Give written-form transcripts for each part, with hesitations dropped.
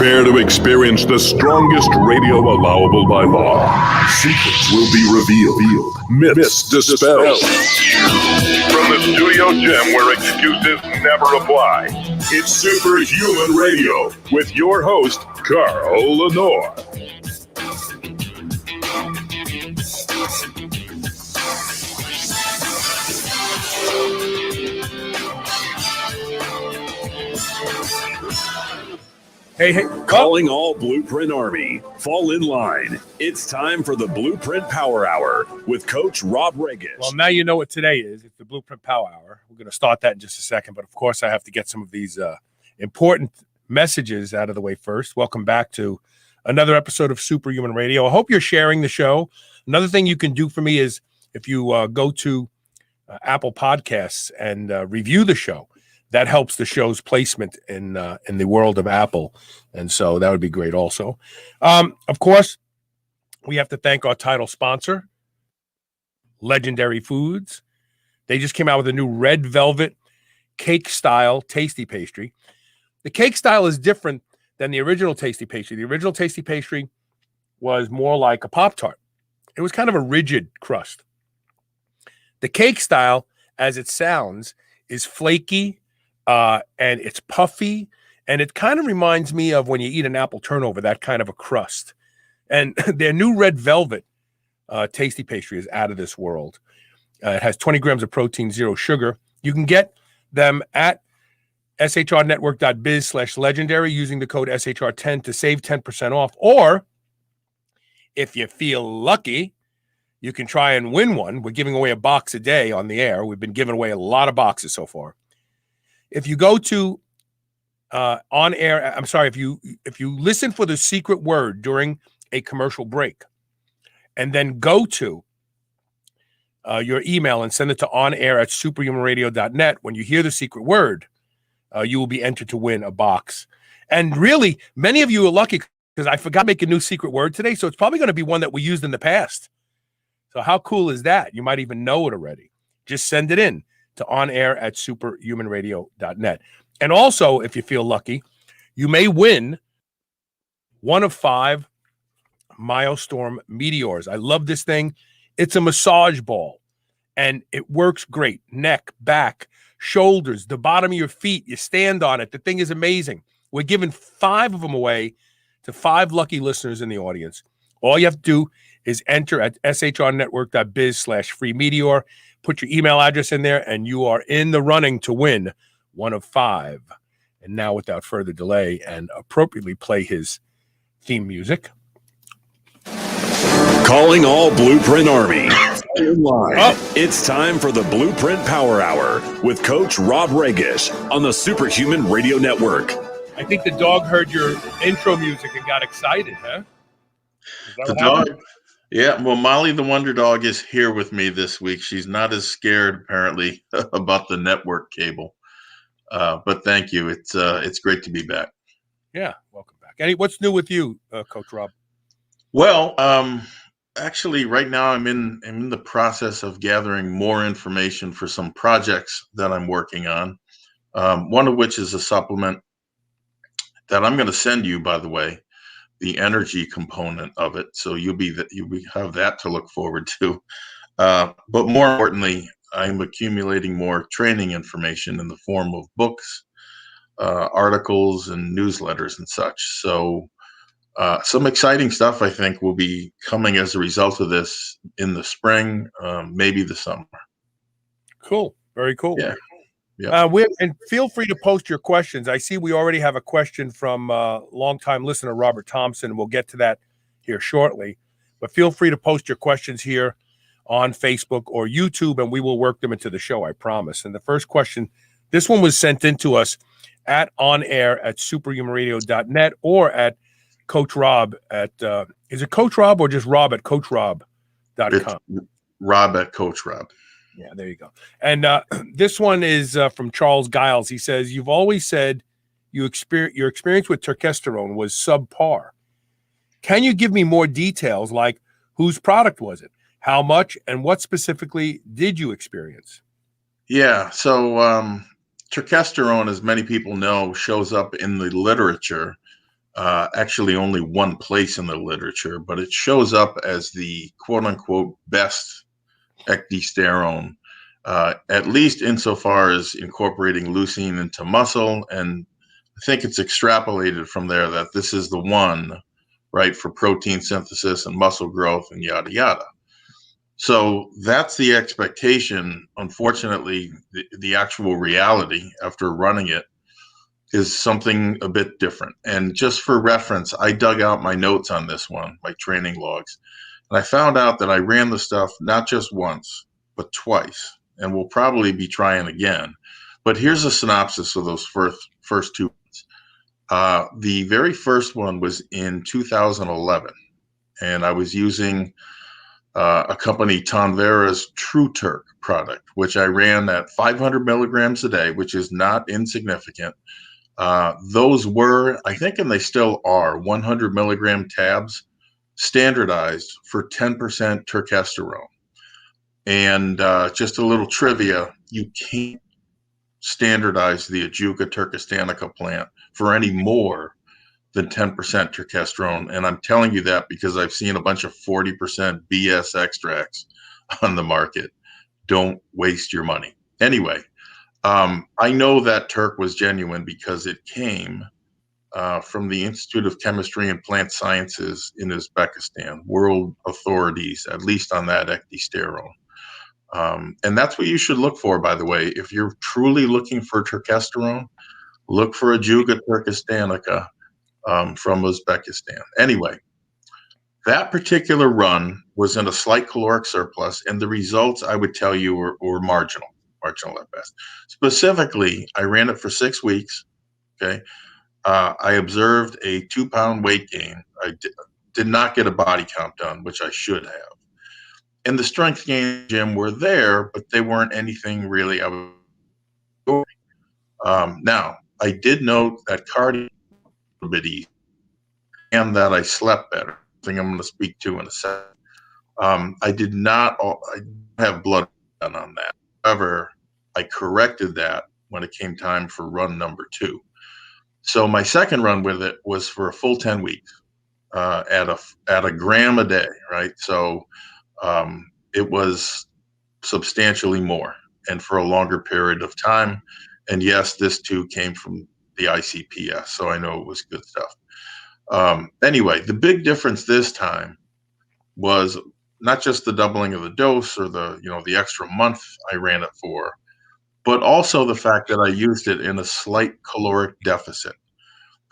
Prepare to experience the strongest radio allowable by law. Secrets will be revealed. Myths dispelled. From the studio gym where excuses never apply, it's Superhuman Radio with your host, Carl Lenore. Hey. Calling all BluePrint Army. Fall in line. It's time for the BluePrint Power Hour with Coach Rob Regish. Well, now you know what today is. It's the BluePrint Power Hour. We're going to start that in just a second. But, of course, I have to get some of these important messages out of the way first. Welcome back to another episode of Superhuman Radio. I hope you're sharing the show. Another thing you can do for me is if you go to Apple Podcasts and review the show. That helps the show's placement in the world of Apple. And so that would be great also. Of course, we have to thank our title sponsor, Legendary Foods. They just came out with a new red velvet cake-style tasty pastry. The cake style is different than the original tasty pastry. The original tasty pastry was more like a Pop-Tart. It was kind of a rigid crust. The cake style, as it sounds, is flaky, and it's puffy, and it kind of reminds me of when you eat an apple turnover, that kind of a crust. And their new red velvet tasty pastry is out of this world. It has 20 grams of protein, 0 sugar. You can get them at shrnetwork.biz/legendary using the code SHR10 to save 10% off. Or if you feel lucky, you can try and win one. We're giving away a box a day on the air. We've been giving away a lot of boxes so far. If you go to if you listen for the secret word during a commercial break and then go to your email and send it to onair@superhumanradio.net, when you hear the secret word, you will be entered to win a box. And really, many of you are lucky because I forgot to make a new secret word today, so it's probably going to be one that we used in the past. So how cool is that? You might even know it already. Just send it in to onair@superhumanradio.net. And also, if you feel lucky, you may win one of 5 Milestorm Meteors. I love this thing. It's a massage ball, and it works great. Neck, back, shoulders, the bottom of your feet. You stand on it. The thing is amazing. We're giving 5 of them away to 5 lucky listeners in the audience. All you have to do is enter at shrnetwork.biz/free meteor. Put your email address in there, and you are in the running to win one of 5. And now, without further delay, and appropriately play his theme music. Calling all BluePrint Army. It's time for the BluePrint Power Hour with Coach Rob Regish on the Superhuman Radio Network. I think the dog heard your intro music and got excited, huh? The dog? Yeah, well, Molly the Wonder Dog is here with me this week. She's not as scared, apparently, about the network cable. But thank you. It's great to be back. Yeah, welcome back. What's new with you, Coach Rob? Well, actually, right now I'm in the process of gathering more information for some projects that I'm working on. One of which is a supplement that I'm going to send you, by the way. The energy component of it, so you'll have that to look forward to. But more importantly, I'm accumulating more training information in the form of books, articles, and newsletters and such. So some exciting stuff, I think, will be coming as a result of this in the spring, maybe the summer. Cool, very cool. Yeah. And feel free to post your questions. I see we already have a question from longtime listener Robert Thompson. We'll get to that here shortly. But feel free to post your questions here on Facebook or YouTube, and we will work them into the show, I promise. And the first question, this one was sent in to us at onair@superhumanradio.net or at Coach Rob at, is it Coach Rob or just Rob at CoachRob.com? It's Rob at Coach Rob. Yeah, there you go. And this one is from Charles Giles. He says, you've always said your experience with turkesterone was subpar. Can you give me more details, like whose product was it, how much, and what specifically did you experience? Yeah, so turkesterone, as many people know, shows up in the literature. Actually, only one place in the literature, but it shows up as the quote-unquote best ecdysterone, at least insofar as incorporating leucine into muscle. And I think it's extrapolated from there that this is the one, right, for protein synthesis and muscle growth and yada, yada. So that's the expectation. Unfortunately, the actual reality after running it is something a bit different. And just for reference, I dug out my notes on this one, my training logs, and I found out that I ran the stuff not just once, but twice, and we'll probably be trying again. But here's a synopsis of those first two. The very first one was in 2011, and I was using a company, Tonvera's True Turk product, which I ran at 500 milligrams a day, which is not insignificant. Those were, I think, and they still are, 100 milligram tabs, standardized for 10% turkesterone. And just a little trivia, you can't standardize the Ajuga turkestanica plant for any more than 10% turkesterone. And I'm telling you that because I've seen a bunch of 40% BS extracts on the market. Don't waste your money. Anyway, I know that Turk was genuine because it came from the Institute of Chemistry and Plant Sciences in Uzbekistan, world authorities, at least on that ecdysterone. And that's what you should look for, by the way. If you're truly looking for turkesterone, look for Ajuga turkestanica from Uzbekistan. Anyway, that particular run was in a slight caloric surplus, and the results, I would tell you, were marginal at best. Specifically, I ran it for 6 weeks. Okay. I observed a 2-pound weight gain. I did not get a body count done, which I should have. And the strength gain gym were there, but they weren't anything really. Now, I did note that cardio a bit easy and that I slept better. Thing I'm going to speak to in a second. I did not have blood done on that. However, I corrected that when it came time for run number 2. So my second run with it was for a full 10 weeks at a gram a day, right? So it was substantially more and for a longer period of time. And yes, this too came from the ICPS, so I know it was good stuff. Anyway, the big difference this time was not just the doubling of the dose or the extra month I ran it for, but also the fact that I used it in a slight caloric deficit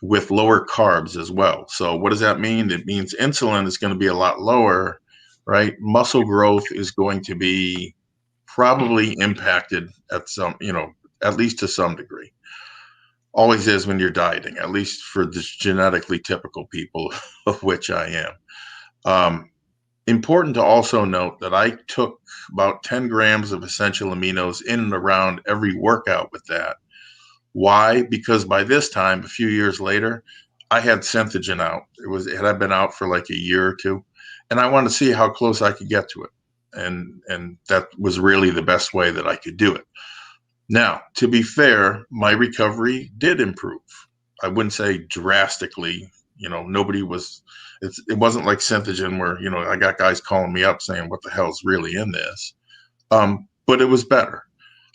with lower carbs as well. So what does that mean? It means insulin is going to be a lot lower, right? Muscle growth is going to be probably impacted at least to some degree. Always is when you're dieting, at least for the genetically typical people, of which I am. Important to also note that I took about 10 grams of essential aminos in and around every workout with that. Why? Because by this time, a few years later, I had Synthogen out. It had been out for like a year or two, and I wanted to see how close I could get to it. And that was really the best way that I could do it. Now, to be fair, my recovery did improve. I wouldn't say drastically. It wasn't like Synthogen where, I got guys calling me up saying, what the hell's really in this? But it was better.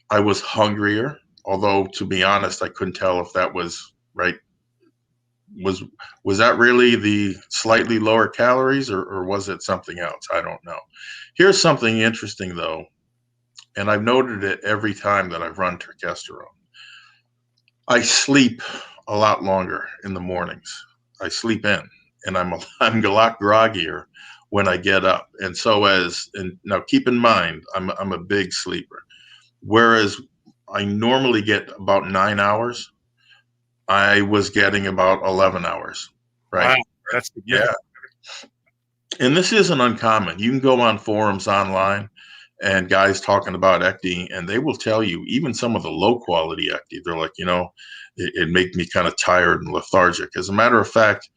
I was hungrier, although to be honest, I couldn't tell if that was right. Was that really the slightly lower calories or was it something else? I don't know. Here's something interesting though. And I've noted it every time that I've run turkesterone. I sleep a lot longer in the mornings. I sleep in, and I'm a lot groggier when I get up. And now keep in mind, I'm a big sleeper. Whereas I normally get about 9 hours, I was getting about 11 hours. Right. Wow, that's Yeah. And this isn't uncommon. You can go on forums online and guys talking about ecdy, and they will tell you, even some of the low quality ecdy, they're like, it made me kind of tired and lethargic. As a matter of fact,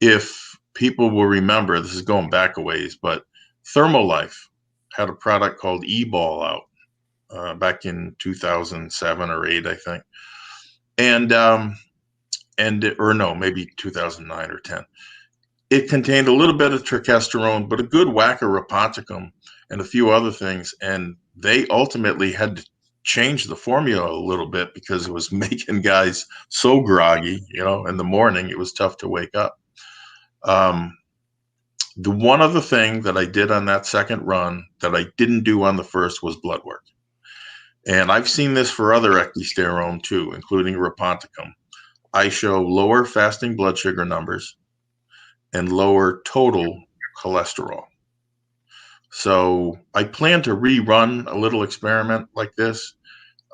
if people will remember, this is going back a ways, but Thermolife had a product called E-Ball out back in 2007 or 8, I think. Or no, maybe 2009 or 10. It contained a little bit of trichesterone, but a good whack of Raponticum and a few other things. And they ultimately had to change the formula a little bit because it was making guys so groggy, in the morning, it was tough to wake up. The one other thing that I did on that second run that I didn't do on the first was blood work. And I've seen this for other ecdysterone too, including Raponticum. I show lower fasting blood sugar numbers and lower total cholesterol. So I plan to rerun a little experiment like this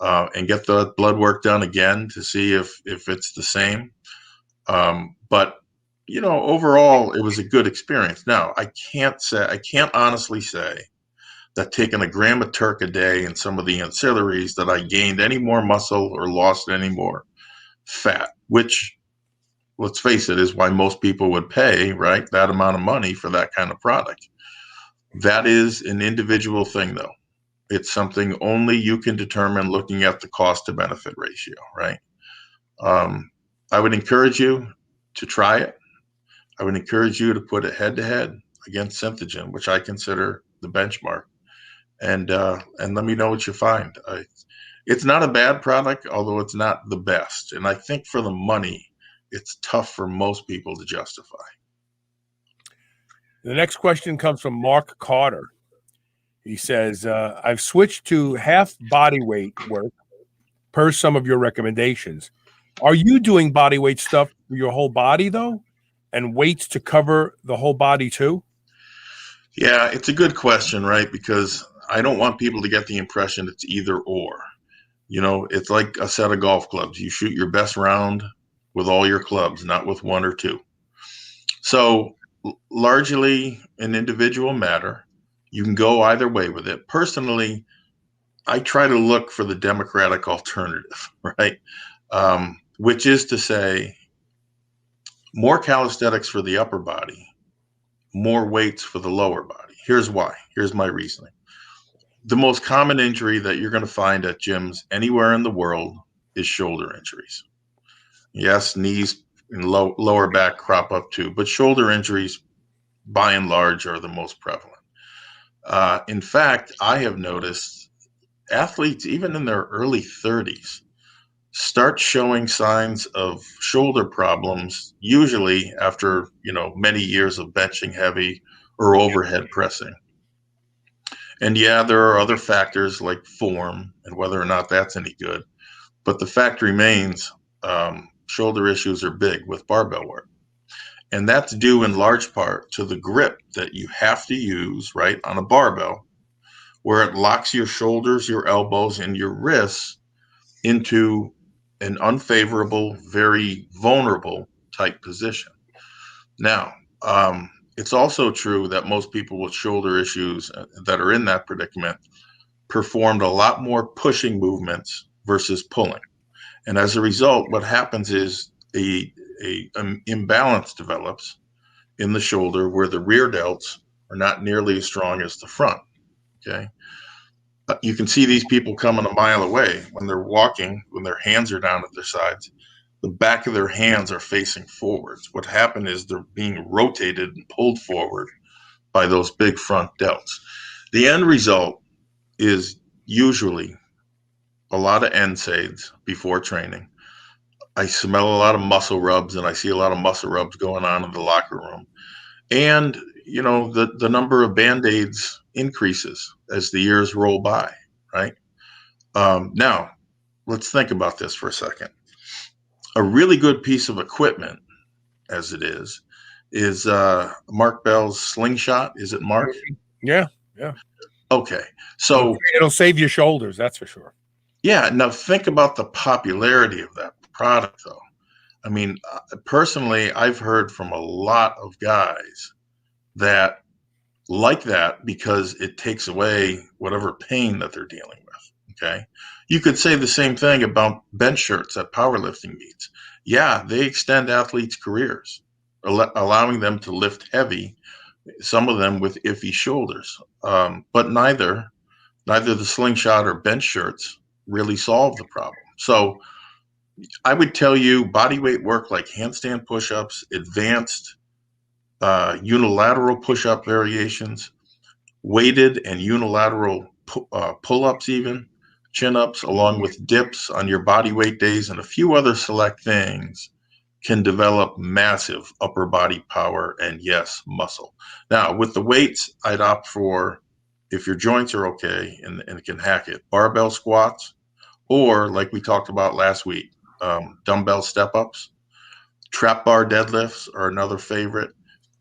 and get the blood work done again to see if it's the same. But overall, it was a good experience. Now, I can't honestly say that taking a gram of Turk a day and some of the ancillaries that I gained any more muscle or lost any more fat, which, let's face it, is why most people would pay, right, that amount of money for that kind of product. That is an individual thing, though. It's something only you can determine looking at the cost to benefit ratio, right? I would encourage you to try it. I would encourage you to put it head to head against Synthogen, which I consider the benchmark, and let me know what you find. It's not a bad product, although it's not the best. And I think for the money, it's tough for most people to justify. The next question comes from Mark Carter. He says, I've switched to half body weight work per some of your recommendations. Are you doing body weight stuff for your whole body, though, and weights to cover the whole body, too? Yeah, it's a good question, right? Because I don't want people to get the impression it's either or. It's like a set of golf clubs. You shoot your best round with all your clubs, not with one or two. So largely an individual matter. You can go either way with it. Personally, I try to look for the democratic alternative, right? Which is to say, more calisthenics for the upper body, more weights for the lower body. Here's why. Here's my reasoning. The most common injury that you're going to find at gyms anywhere in the world is shoulder injuries. Yes, knees and lower back crop up too, but shoulder injuries, by and large, are the most prevalent. In fact, I have noticed athletes, even in their early 30s, start showing signs of shoulder problems, usually after, many years of benching heavy or overhead pressing. And yeah, there are other factors like form and whether or not that's any good. But the fact remains, shoulder issues are big with barbell work. And that's due in large part to the grip that you have to use, right, on a barbell, where it locks your shoulders, your elbows, and your wrists into an unfavorable, very vulnerable type position. Now, it's also true that most people with shoulder issues that are in that predicament performed a lot more pushing movements versus pulling. And as a result, what happens is an imbalance develops in the shoulder where the rear delts are not nearly as strong as the front. Okay. You can see these people coming a mile away when they're walking, when their hands are down at their sides. The back of their hands are facing forwards. What happened is they're being rotated and pulled forward by those big front delts. The end result is usually a lot of NSAIDs before training. I smell a lot of muscle rubs, and I see a lot of muscle rubs going on in the locker room. And, the number of Band-Aids increases as the years roll by, right? Now, let's think about this for a second. A really good piece of equipment, as it is Mark Bell's slingshot. Is it Mark? Yeah. Okay. So it'll save your shoulders, that's for sure. Yeah. Now think about the popularity of that product, though. I mean, personally, I've heard from a lot of guys that like that because it takes away whatever pain that they're dealing with. Okay. You could say the same thing about bench shirts at powerlifting meets. Yeah, they extend athletes' careers, allowing them to lift heavy, some of them with iffy shoulders. But neither the slingshot or bench shirts really solve the problem. So I would tell you body weight work like handstand push-ups, advanced unilateral push-up variations, weighted and unilateral pull-ups, even chin-ups, along with dips on your body weight days and a few other select things can develop massive upper body power and, yes, muscle. Now, with the weights, I'd opt for, if your joints are okay and can hack it, barbell squats, or like we talked about last week, dumbbell step-ups. Trap bar deadlifts are another favorite.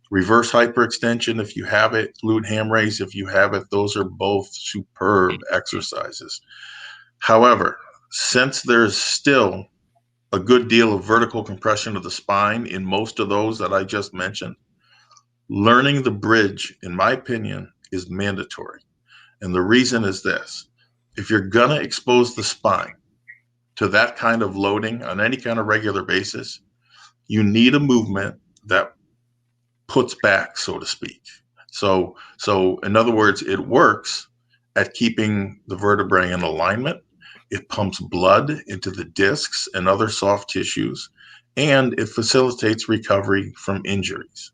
Reverse hyperextension, if you have it, glute ham raise, if you have it, those are both superb exercises. However, since there's still a good deal of vertical compression of the spine in most of those that I just mentioned, learning the bridge, in my opinion, is mandatory. And the reason is this: if you're going to expose the spine to that kind of loading on any kind of regular basis, you need a movement that puts back, so to speak. So in other words, it works at keeping the vertebrae in alignment. It pumps blood into the discs and other soft tissues, and it facilitates recovery from injuries.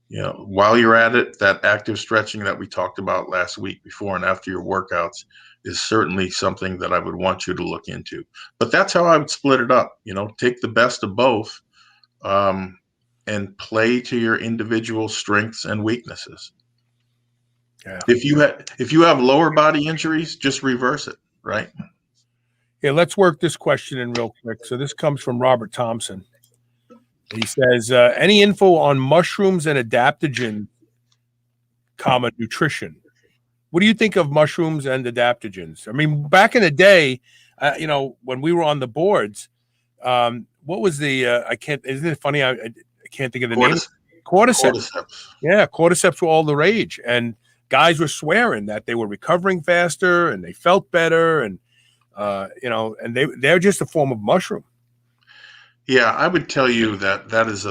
You know, while you're at it, that active stretching that we talked about last week before and after your workouts is certainly something that I would want you to look into. But that's how I would split it up. You know, take the best of both. And play to your individual strengths and weaknesses. Yeah. If you have lower body injuries, just reverse it, right? Yeah, let's work this question in real quick. So this comes from Robert Thompson. He says, any info on mushrooms and adaptogen, nutrition? What do you think of mushrooms and adaptogens? I mean, back in the day, when we were on the boards, what was the, isn't it funny? I can't think of the name. Cordyceps. Yeah, cordyceps were all the rage, and guys were swearing that they were recovering faster and they felt better, and and they're just a form of mushroom. Yeah, I would tell you that is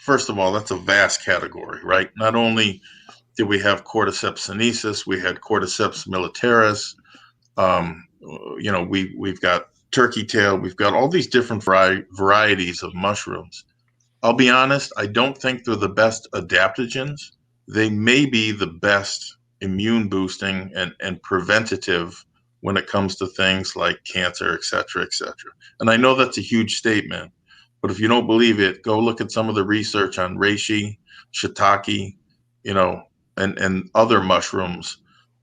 first of all, that's a vast category, right? Not only did we have Cordyceps sinensis, we had Cordyceps militaris. We've got turkey tail, we've got all these different varieties of mushrooms. I'll be honest, I don't think they're the best adaptogens. They may be the best immune boosting and preventative when it comes to things like cancer, et cetera, et cetera. And I know that's a huge statement, but if you don't believe it, go look at some of the research on reishi, shiitake, and other mushrooms,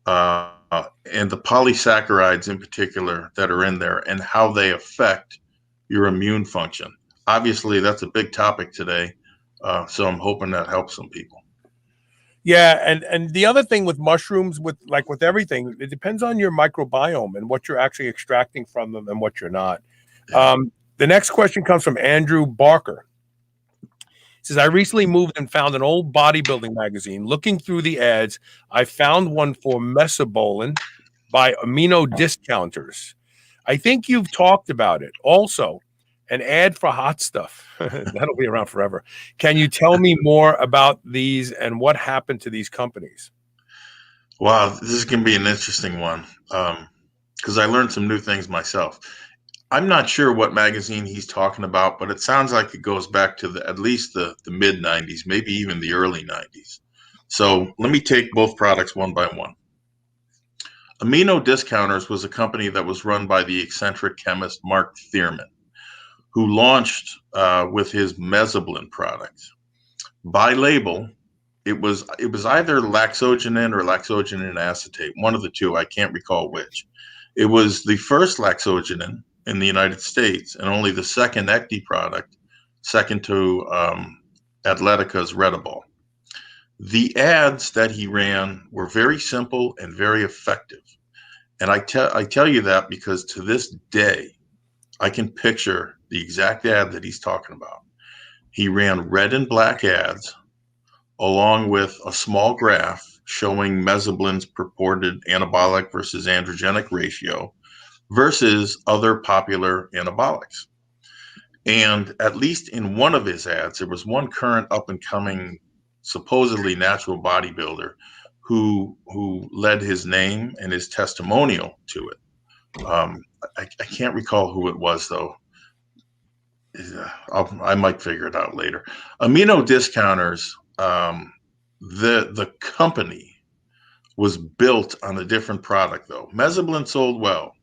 and the polysaccharides in particular that are in there and how they affect your immune function. Obviously, that's a big topic today, so I'm hoping that helps some people. Yeah, and the other thing with mushrooms, with everything, it depends on your microbiome and what you're actually extracting from them and what you're not. Yeah. The next question comes from Andrew Barker. He says, I recently moved and found an old bodybuilding magazine. Looking through the ads, I found one for mesabolin by Amino Discounters. I think you've talked about it. Also, an ad for hot stuff. That'll be around forever. Can you tell me more about these and what happened to these companies? Wow, this is going to be an interesting one because I learned some new things myself. I'm not sure what magazine he's talking about, but it sounds like it goes back to at least the mid 90s, maybe even the early 90s. So let me take both products one by one. Amino Discounters was a company that was run by the eccentric chemist Mark Thierman, who launched with his mesabolin product. By label, it was either laxogenin or laxogenin acetate, one of the two. I can't recall which. It was the first laxogenin in the United States and only the second ecdy product, second to Atletica's Redibol. The ads that he ran were very simple and very effective. And I tell you that because to this day, I can picture the exact ad that he's talking about. He ran red and black ads along with a small graph showing mesoblin's purported anabolic versus androgenic ratio versus other popular anabolics. And at least in one of his ads, there was one current up and coming, supposedly natural bodybuilder who led his name and his testimonial to it. I can't recall who it was, though. I might figure it out later. Amino Discounters, the company was built on a different product, though. Mesoblin sold well,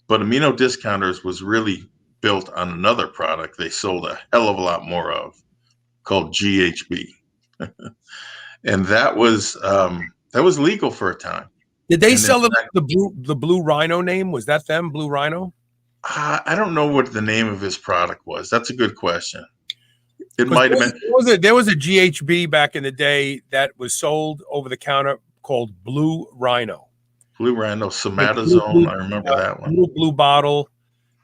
but Amino Discounters was really built on another product they sold a hell of a lot more of, called GHB. And that was legal for a time. Did they sell the Blue Rhino name? Was that them, Blue Rhino? I don't know what the name of his product was. That's a good question. It might have been. There was a GHB back in the day that was sold over the counter called Blue Rhino. Blue Rhino, somatazone. I remember that one. Blue bottle.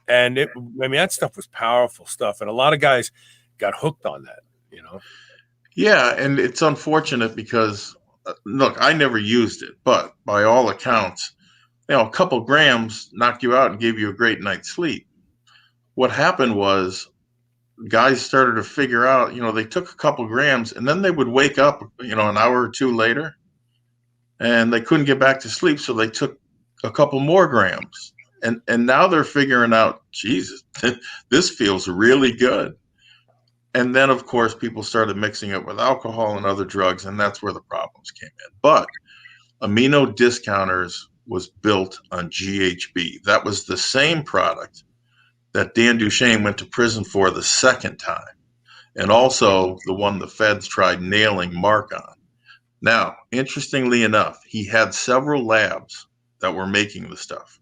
And that stuff was powerful stuff. And a lot of guys got hooked on that, Yeah. And it's unfortunate because, look, I never used it, but by all accounts, a couple grams knocked you out and gave you a great night's sleep. What happened was guys started to figure out, they took a couple grams and then they would wake up, an hour or two later and they couldn't get back to sleep. So they took a couple more grams and now they're figuring out, Jesus, this feels really good. And then, of course, people started mixing it with alcohol and other drugs, and that's where the problems came in. But Amino Discounters was built on GHB. That was the same product that Dan Duchesne went to prison for the second time, and also the one the feds tried nailing Mark on. Now, interestingly enough, he had several labs that were making the stuff,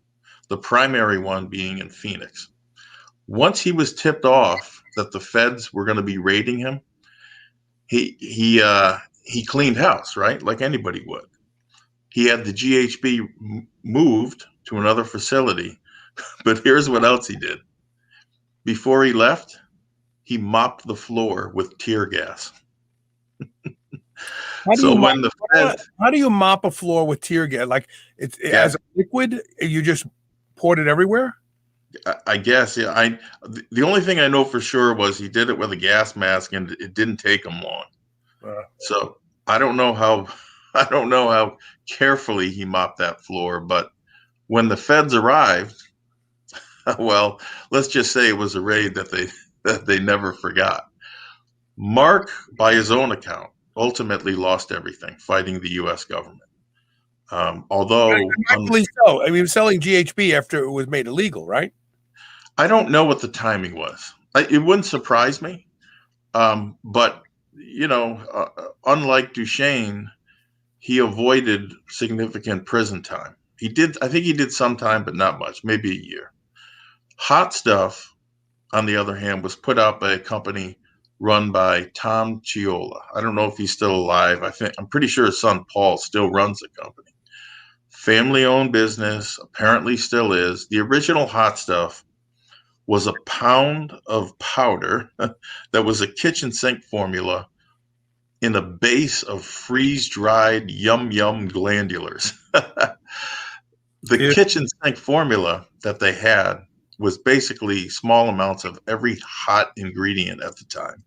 the primary one being in Phoenix. Once he was tipped off that the feds were going to be raiding him, he cleaned house, right? Like anybody would. He had the GHB moved to another facility, but here's what else he did. Before he left, he mopped the floor with tear gas. How do you mop a floor with tear gas? Like as a liquid, you just poured it everywhere? I guess, yeah. The only thing I know for sure was he did it with a gas mask, and it didn't take him long. So I don't know how carefully he mopped that floor, but when the feds arrived, well, let's just say it was a raid that they never forgot. Mark, by his own account, ultimately lost everything fighting the U.S. government. Although, rightfully so. He was selling GHB after it was made illegal, right? I don't know what the timing was. It wouldn't surprise me. But, unlike Duchesne, he avoided significant prison time. I think he did some time, but not much, maybe a year. Hot Stuff, on the other hand, was put out by a company run by Tom Chiola. I don't know if he's still alive. I'm pretty sure his son Paul still runs the company. Family-owned business, apparently still is. The original Hot Stuff was a pound of powder that was a kitchen sink formula in a base of freeze-dried yum glandulars. The kitchen sink formula that they had was basically small amounts of every hot ingredient at the time.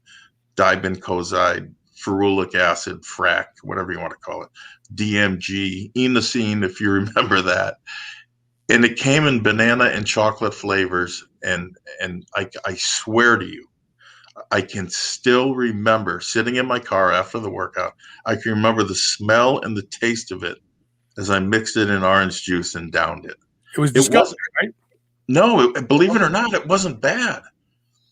Dibencoxide, ferulic acid, frac, whatever you want to call it, DMG, inosine, if you remember that. And it came in banana and chocolate flavors. And I swear to you, I can still remember sitting in my car after the workout. I can remember the smell and the taste of it as I mixed it in orange juice and downed it. It was disgusting, right? No, believe it or not, it wasn't bad.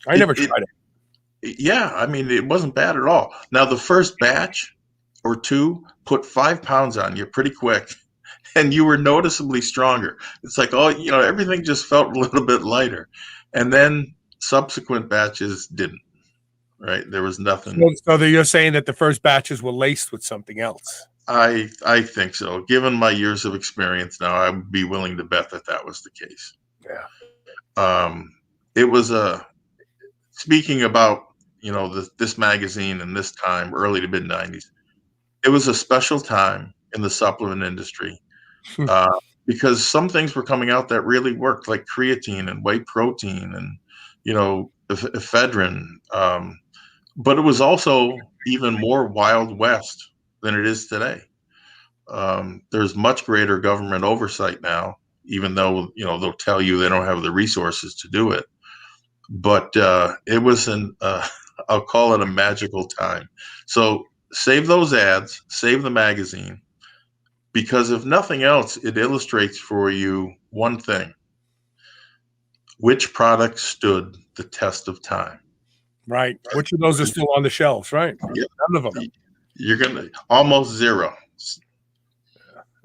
I never tried it. Yeah, it wasn't bad at all. Now, the first batch or two put 5 pounds on you pretty quick, and you were noticeably stronger. It's like, everything just felt a little bit lighter. And then subsequent batches didn't, right? There was nothing. So you're saying that the first batches were laced with something else? I think so. Given my years of experience now, I would be willing to bet that was the case. Yeah. It was a speaking about, this magazine and this time, early to mid 90s, it was a special time in the supplement industry because some things were coming out that really worked, like creatine and whey protein and, ephedrine. But it was also even more Wild West than it is today. There's much greater government oversight now, even though, they'll tell you they don't have the resources to do it. But it was I'll call it a magical time. So save those ads, save the magazine, because if nothing else, it illustrates for you one thing: which product stood the test of time. Right. Which of those are still on the shelves, right? Yeah. None of them. You're going to almost zero.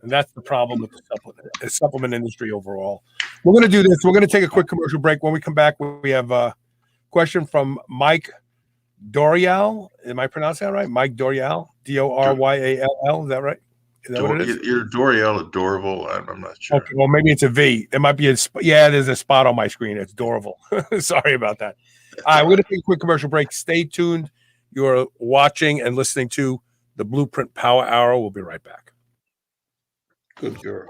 And that's the problem with the supplement industry overall. We're going to do this. We're going to take a quick commercial break. When we come back, we have a question from Mike Dorial. Am I pronouncing that right? Mike Dorial, Doryall. Is that right? Is that what it is? You're Dorial, Dorval. I'm not sure. Okay, well, maybe it's a V. It might be there's a spot on my screen. It's Dorval. Sorry about that. All right, we're going to take a quick commercial break. Stay tuned. You're watching and listening to the BluePrint Power Hour. We'll be right back. Good girl.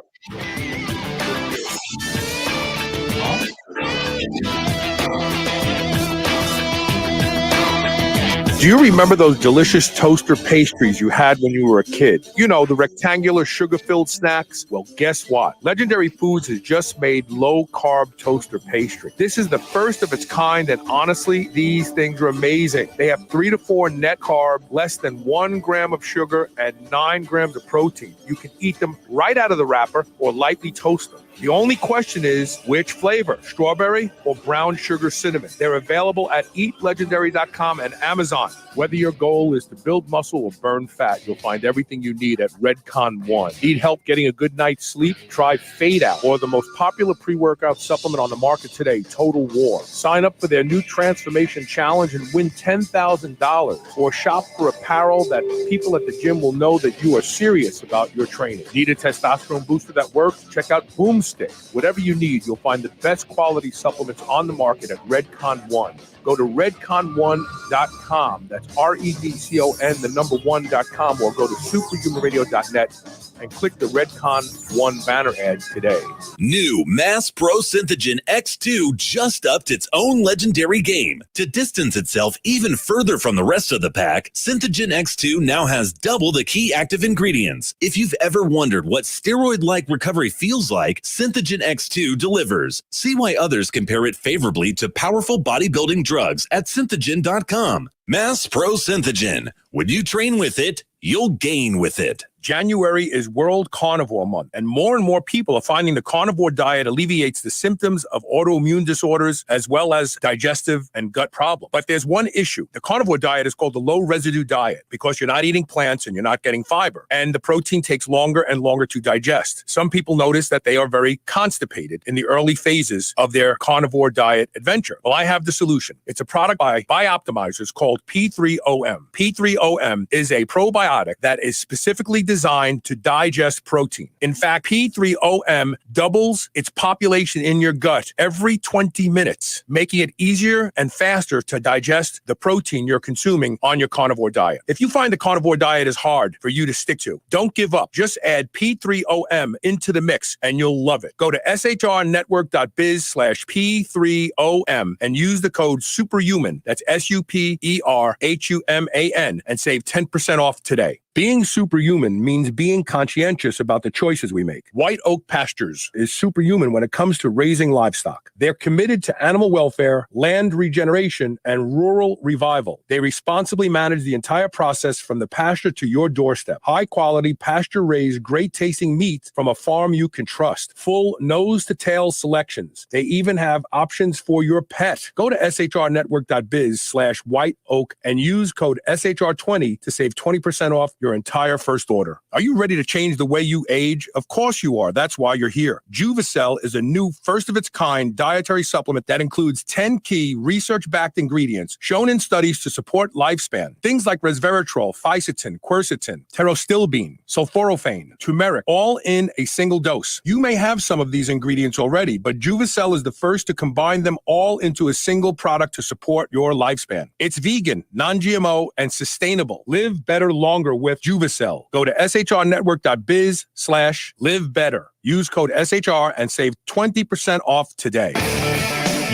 Do you remember those delicious toaster pastries you had when you were a kid? You know, the rectangular sugar-filled snacks? Well, guess what? Legendary Foods has just made low-carb toaster pastry. This is the first of its kind, and honestly, these things are amazing. They have 3 to 4 net carb, less than 1 gram of sugar, and 9 grams of protein. You can eat them right out of the wrapper or lightly toast them. The only question is, which flavor, strawberry or brown sugar cinnamon? They're available at eatlegendary.com and Amazon. Whether your goal is to build muscle or burn fat, you'll find everything you need at Redcon One. Need help getting a good night's sleep? Try Fade Out, or the most popular pre-workout supplement on the market today, Total War. Sign up for their new Transformation Challenge and win $10,000, or shop for apparel that people at the gym will know that you are serious about your training. Need a testosterone booster that works? Check out Boomstick. Whatever you need, you'll find the best quality supplements on the market at Redcon One. Go to redcon1.com. That's REDCON, the number 1.com, or go to superhumanradio.net and click the Redcon One banner ad today. New Mass Pro Synthogen X2 just upped its own legendary game. To distance itself even further from the rest of the pack, Synthogen X2 now has double the key active ingredients. If you've ever wondered what steroid-like recovery feels like, Synthogen X2 delivers. See why others compare it favorably to powerful bodybuilding drugs at synthogen.com. Mass Pro Synthogen. When you train with it, you'll gain with it. January is World Carnivore Month, and more people are finding the carnivore diet alleviates the symptoms of autoimmune disorders as well as digestive and gut problems. But there's one issue. The carnivore diet is called the low residue diet because you're not eating plants and you're not getting fiber, and the protein takes longer and longer to digest. Some people notice that they are very constipated in the early phases of their carnivore diet adventure. Well, I have the solution. It's a product by Bioptimizers called P3OM. P3OM is a probiotic that is specifically designed to digest protein. In fact, P3OM doubles its population in your gut every 20 minutes, making it easier and faster to digest the protein you're consuming on your carnivore diet. If you find the carnivore diet is hard for you to stick to, don't give up. Just add P3OM into the mix and you'll love it. Go to shrnetwork.biz/P3OM and use the code SUPERHUMAN, that's SUPERHUMAN, and save 10% off today. Being superhuman means being conscientious about the choices we make. White Oak Pastures is superhuman when it comes to raising livestock. They're committed to animal welfare, land regeneration, and rural revival. They responsibly manage the entire process from the pasture to your doorstep. High-quality, pasture-raised, great-tasting meat from a farm you can trust. Full nose-to-tail selections. They even have options for your pet. Go to shrnetwork.biz/whiteoak and use code SHR20 to save 20% off your your entire first order. Are you ready to change the way you age? Of course you are. That's why you're here. Juvicel is a new first-of-its-kind dietary supplement that includes 10 key research-backed ingredients shown in studies to support lifespan. Things like resveratrol, fisetin, quercetin, pterostilbene, sulforaphane, turmeric, all in a single dose. You may have some of these ingredients already, but Juvicel is the first to combine them all into a single product to support your lifespan. It's vegan, non-GMO, and sustainable. Live better longer with Juvicel. Go to shrnetwork.biz/live better. Use code SHR and save 20% off today.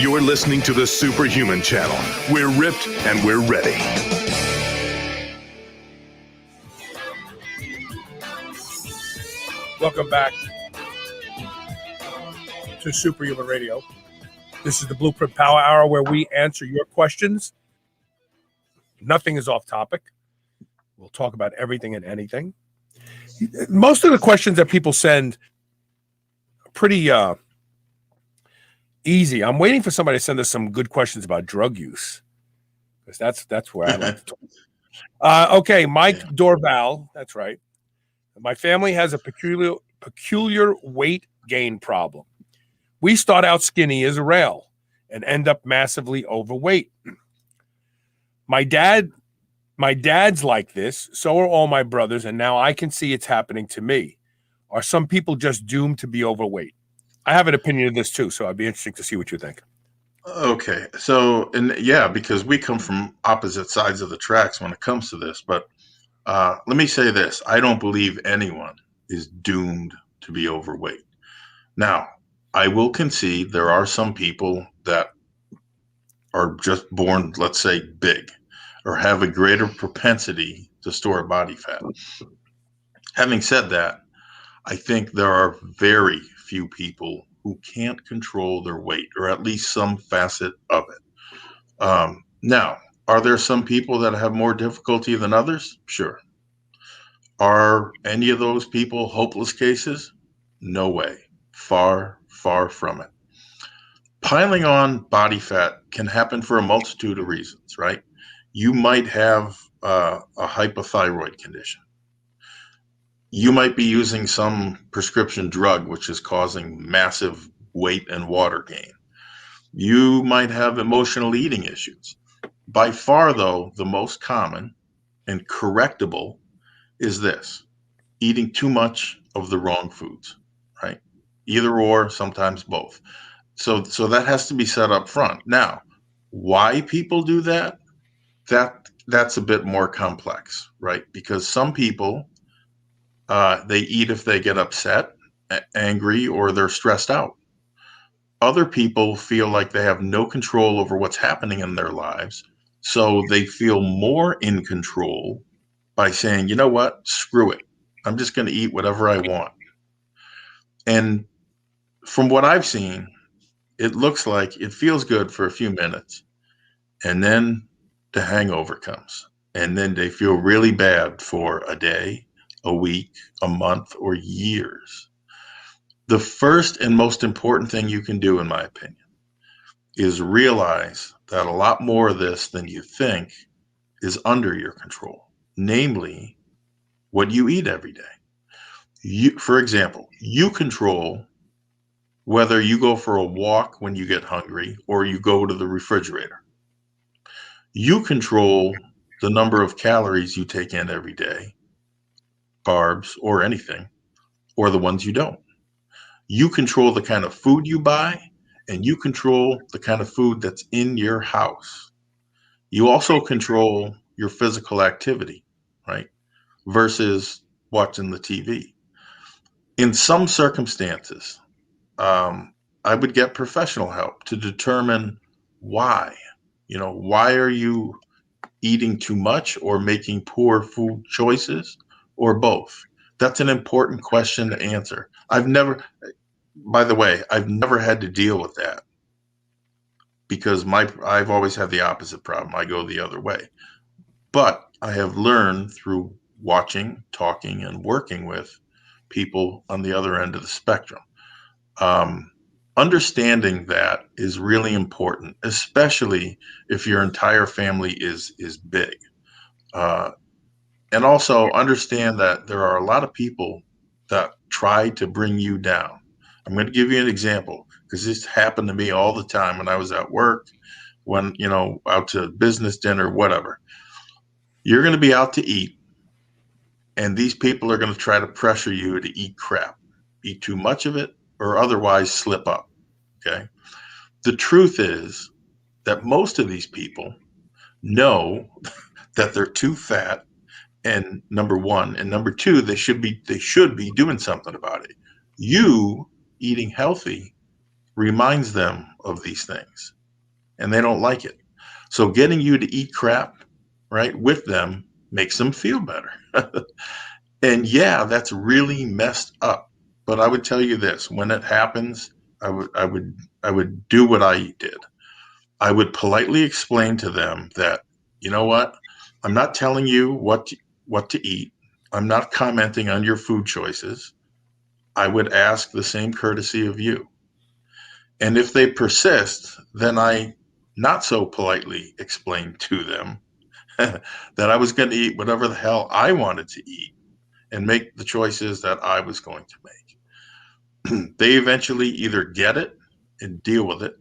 You're listening to the Superhuman Channel. We're ripped and we're ready. Welcome back to Superhuman Radio. This is the BluePrint Power Hour where we answer your questions. Nothing is off topic. We'll talk about everything and anything. Most of the questions that people send are pretty easy. I'm waiting for somebody to send us some good questions about drug use, because that's where I like to talk. Okay, Mike Dorval. That's right. My family has a peculiar weight gain problem. We start out skinny as a rail and end up massively overweight. My dad's like this, so are all my brothers, and now I can see it's happening to me. Are some people just doomed to be overweight? I have an opinion of this too, so I'd be interested to see what you think. Okay, so because we come from opposite sides of the tracks when it comes to this, but let me say this: I don't believe anyone is doomed to be overweight. Now, I will concede there are some people that are just born, let's say, big, or have a greater propensity to store body fat. Having said that, I think there are very few people who can't control their weight, or at least some facet of it. Now, are there some people that have more difficulty than others? Sure. Are any of those people hopeless cases? No way. Far, far from it. Piling on body fat can happen for a multitude of reasons, right? You might have a hypothyroid condition. You might be using some prescription drug which is causing massive weight and water gain. You might have emotional eating issues. By far, though, the most common and correctable is this: eating too much of the wrong foods, right? Either or, sometimes both. So that has to be set up front. Now, why people do that, that's a bit more complex, right? Because some people, they eat if they get upset, angry, or they're stressed out. Other people feel like they have no control over what's happening in their lives, so they feel more in control by saying, you know what, screw it. I'm just going to eat whatever I want. And from what I've seen, it looks like it feels good for a few minutes, and then the hangover comes, and then they feel really bad for a day, a week, a month, or years. The first and most important thing you can do, in my opinion, is realize that a lot more of this than you think is under your control, namely what you eat every day. For example, you control whether you go for a walk when you get hungry or you go to the refrigerator. You control the number of calories you take in every day, carbs or anything, or the ones you don't. You control the kind of food you buy, and you control the kind of food that's in your house. You also control your physical activity, right? Versus watching the TV. In some circumstances, I would get professional help to determine why. Why are you eating too much or making poor food choices, or both? That's an important question to answer. By the way, I've never had to deal with that because I've always had the opposite problem. I go the other way. But I have learned through watching, talking, and working with people on the other end of the spectrum. Understanding that is really important, especially if your entire family is big. And also understand that there are a lot of people that try to bring you down. I'm going to give you an example because this happened to me all the time when I was at work, when, out to business dinner, whatever. You're going to be out to eat, and these people are going to try to pressure you to eat crap, eat too much of it, or otherwise slip up. Okay. The truth is that most of these people know that they're too fat, and number one, and number two, they should be doing something about it. You eating healthy reminds them of these things, and they don't like it. So getting you to eat crap, right, with them makes them feel better. And yeah, that's really messed up. But I would tell you this: when it happens, I would do what I did. I would politely explain to them that, you know what, I'm not telling you what to eat. I'm not commenting on your food choices. I would ask the same courtesy of you. And if they persist, then I not so politely explain to them that I was going to eat whatever the hell I wanted to eat and make the choices that I was going to make. They eventually either get it and deal with it,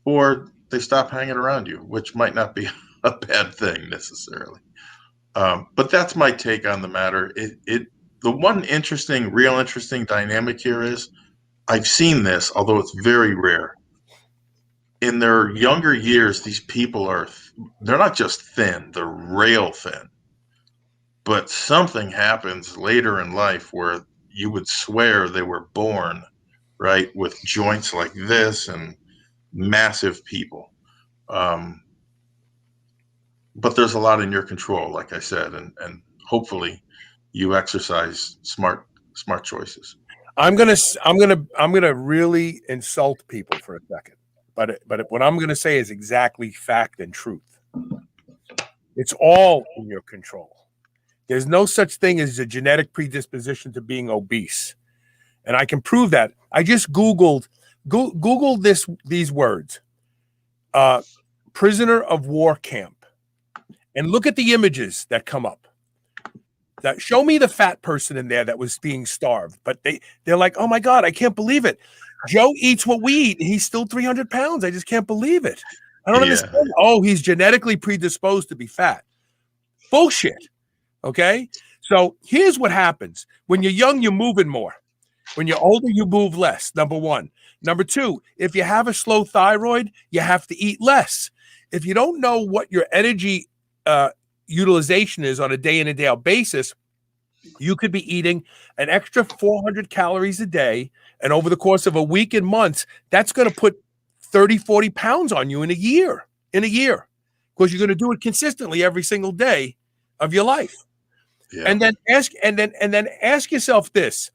or they stop hanging around you, which might not be a bad thing necessarily. But that's my take on the matter. The one real interesting dynamic here is I've seen this, although it's very rare. In their younger years, these people they're not just thin, they're rail thin. But something happens later in life where you would swear they were born, right, with joints like this and massive people. But there's a lot in your control, like I said, and hopefully you exercise smart choices. I'm gonna really insult people for a second, but what I'm gonna say is exactly fact and truth. It's all in your control. There's no such thing as a genetic predisposition to being obese, and I can prove that. I just Googled these words, prisoner of war camp, and look at the images that come up. That show me the fat person in there that was being starved, but they're like, oh my God, I can't believe it. Joe eats what we eat, and he's still 300 pounds. I just can't believe it. I don't understand. Oh, he's genetically predisposed to be fat. Bullshit. Okay? So here's what happens. When you're young, you're moving more. When you're older, you move less, number one. Number two, if you have a slow thyroid, you have to eat less. If you don't know what your energy utilization is on a day in and day out basis, you could be eating an extra 400 calories a day. And over the course of a week and months, that's going to put 30, 40 pounds on you in a year, because you're going to do it consistently every single day of your life. Yeah. And then ask yourself this.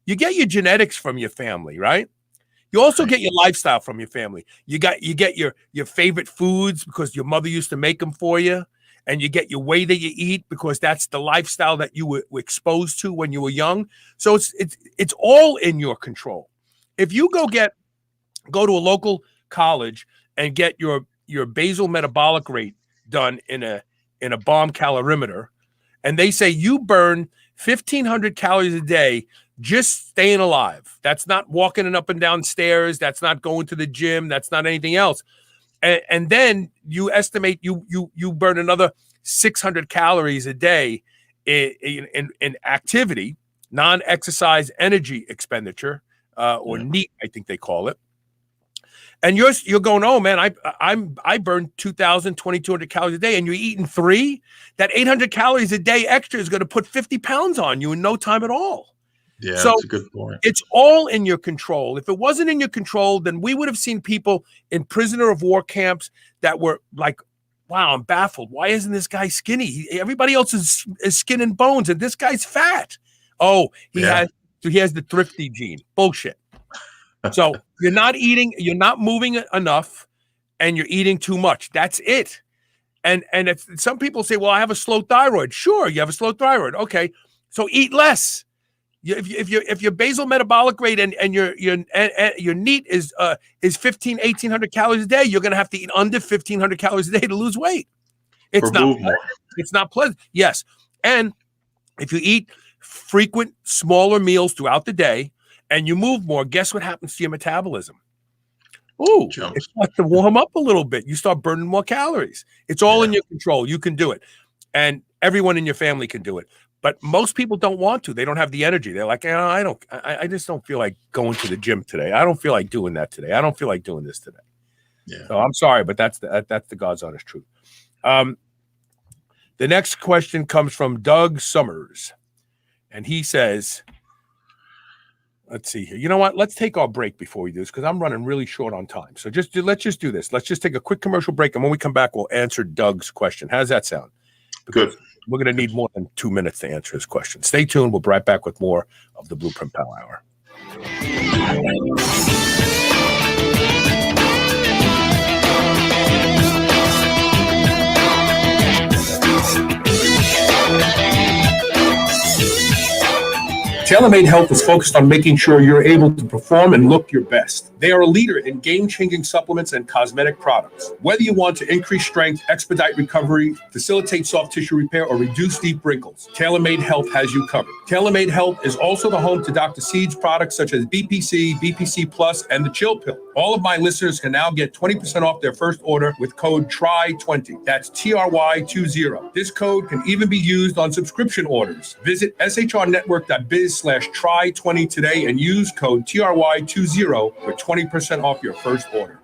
You get your genetics from your family, right? You also get your lifestyle from your family. You get your favorite foods because your mother used to make them for you. And you get your way that you eat because that's the lifestyle that you were exposed to when you were young. So it's all in your control. If you go to a local college and get your basal metabolic rate done in a bomb calorimeter, and they say you burn 1,500 calories a day just staying alive. That's not walking up and down stairs. That's not going to the gym. That's not anything else. And then you estimate you burn another 600 calories a day in activity, non-exercise energy expenditure, or NEAT, I think they call it. And you're going, oh man, I burn 2,000, 2,200 calories a day, and you're eating 3. That 800 calories a day extra is going to put 50 pounds on you in no time at all. Yeah, so that's a good point. It's all in your control. If it wasn't in your control, then we would have seen people in prisoner of war camps that were like, wow, I'm baffled. Why isn't this guy skinny? Everybody else is skin and bones, and this guy's fat. Oh, he has the thrifty gene. Bullshit. So you're not eating, you're not moving enough, and you're eating too much. That's it. And if some people say, well, I have a slow thyroid. Sure, you have a slow thyroid. Okay, so eat less. If your basal metabolic rate and your NEAT is 1,800 calories a day, you're going to have to eat under 1,500 calories a day to lose weight. It's not pleasant. Yes. And if you eat frequent, smaller meals throughout the day and you move more, guess what happens to your metabolism? Ooh, it starts to warm up a little bit. You start burning more calories. It's all in your control. You can do it. And everyone in your family can do it. But most people don't want to. They don't have the energy. They're like, I just don't feel like going to the gym today. I don't feel like doing that today. I don't feel like doing this today. Yeah. So I'm sorry, but that's the God's honest truth. The next question comes from Doug Summers. And he says, let's see here. You know what? Let's take our break before we do this because I'm running really short on time. So let's just do this. Let's just take a quick commercial break. And when we come back, we'll answer Doug's question. How does that sound? Because Good. We're going to need more than 2 minutes to answer his question. Stay tuned. We'll be right back with more of the BluePrint Power Hour. TaylorMade Health is focused on making sure you're able to perform and look your best. They are a leader in game-changing supplements and cosmetic products. Whether you want to increase strength, expedite recovery, facilitate soft tissue repair, or reduce deep wrinkles, TaylorMade Health has you covered. TaylorMade Health is also the home to Dr. Seed's products such as BPC, BPC Plus, and the Chill Pill. All of my listeners can now get 20% off their first order with code TRY20. That's TRY20. This code can even be used on subscription orders. Visit shrnetwork.biz/try20 today and use code TRY20 for 20% off your first order.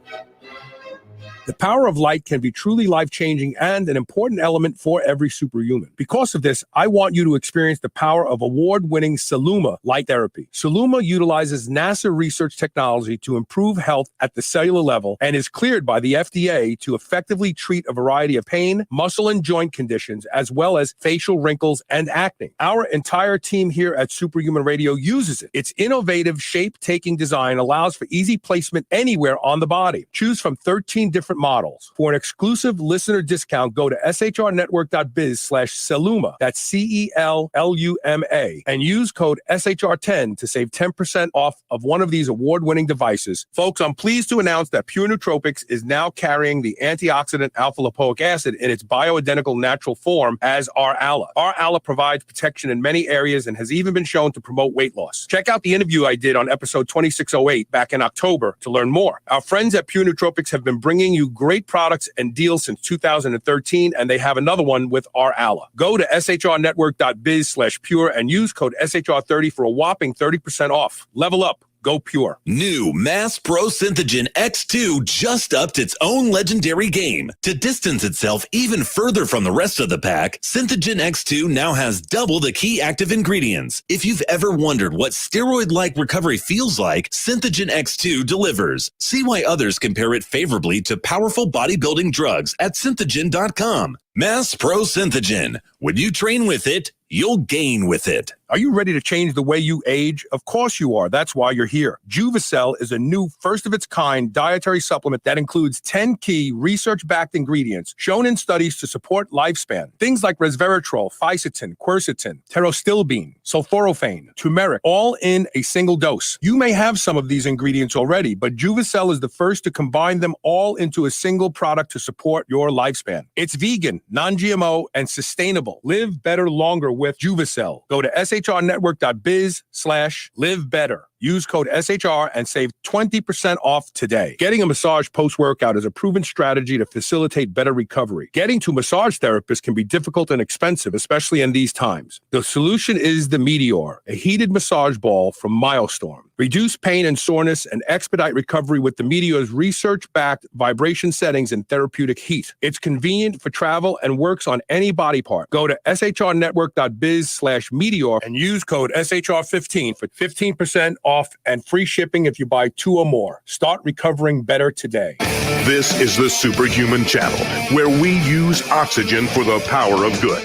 The power of light can be truly life-changing and an important element for every superhuman. Because of this, I want you to experience the power of award-winning Celluma light therapy. Celluma utilizes NASA research technology to improve health at the cellular level and is cleared by the FDA to effectively treat a variety of pain, muscle and joint conditions, as well as facial wrinkles and acne. Our entire team here at Superhuman Radio uses it. Its innovative shape-taking design allows for easy placement anywhere on the body. Choose from 13 different models. For an exclusive listener discount, go to shrnetwork.biz/Celluma. That's CELLUMA and use code SHR10 to save 10% off of one of these award-winning devices. Folks, I'm pleased to announce that Pure Nootropics is now carrying the antioxidant alpha-lipoic acid in its bioidentical natural form as R-Ala. R-Ala provides protection in many areas and has even been shown to promote weight loss. Check out the interview I did on episode 2608 back in October to learn more. Our friends at Pure Nootropics have been bringing you great products and deals since 2013, and they have another one with R-Ala. Go to shrnetwork.biz/pure and use code SHR30 for a whopping 30% off. Level up. Go Pure. New Mass Pro Synthogen X2 just upped its own legendary game. To distance itself even further from the rest of the pack, Synthogen X2 now has double the key active ingredients. If you've ever wondered what steroid-like recovery feels like, Synthogen X2 delivers. See why others compare it favorably to powerful bodybuilding drugs at synthogen.com. Mass Pro Synthogen. When you train with it, you'll gain with it. Are you ready to change the way you age? Of course you are. That's why you're here. Juvicel is a new first-of-its-kind dietary supplement that includes 10 key research-backed ingredients shown in studies to support lifespan. Things like resveratrol, fisetin, quercetin, pterostilbene, sulforaphane, turmeric, all in a single dose. You may have some of these ingredients already, but Juvicel is the first to combine them all into a single product to support your lifespan. It's vegan, non-GMO, and sustainable. Live better longer with Juvicel. Go to shrnetwork.biz/live better. Use code SHR and save 20% off today. Getting a massage post-workout is a proven strategy to facilitate better recovery. Getting to massage therapists can be difficult and expensive, especially in these times. The solution is the Meteor, a heated massage ball from Milestorm. Reduce pain and soreness and expedite recovery with the Meteor's research-backed vibration settings and therapeutic heat. It's convenient for travel and works on any body part. Go to shrnetwork.biz/Meteor and use code SHR15 for 15% off and free shipping if you buy 2 or more. Start recovering better today. This is the Superhuman Channel, where we use oxygen for the power of good.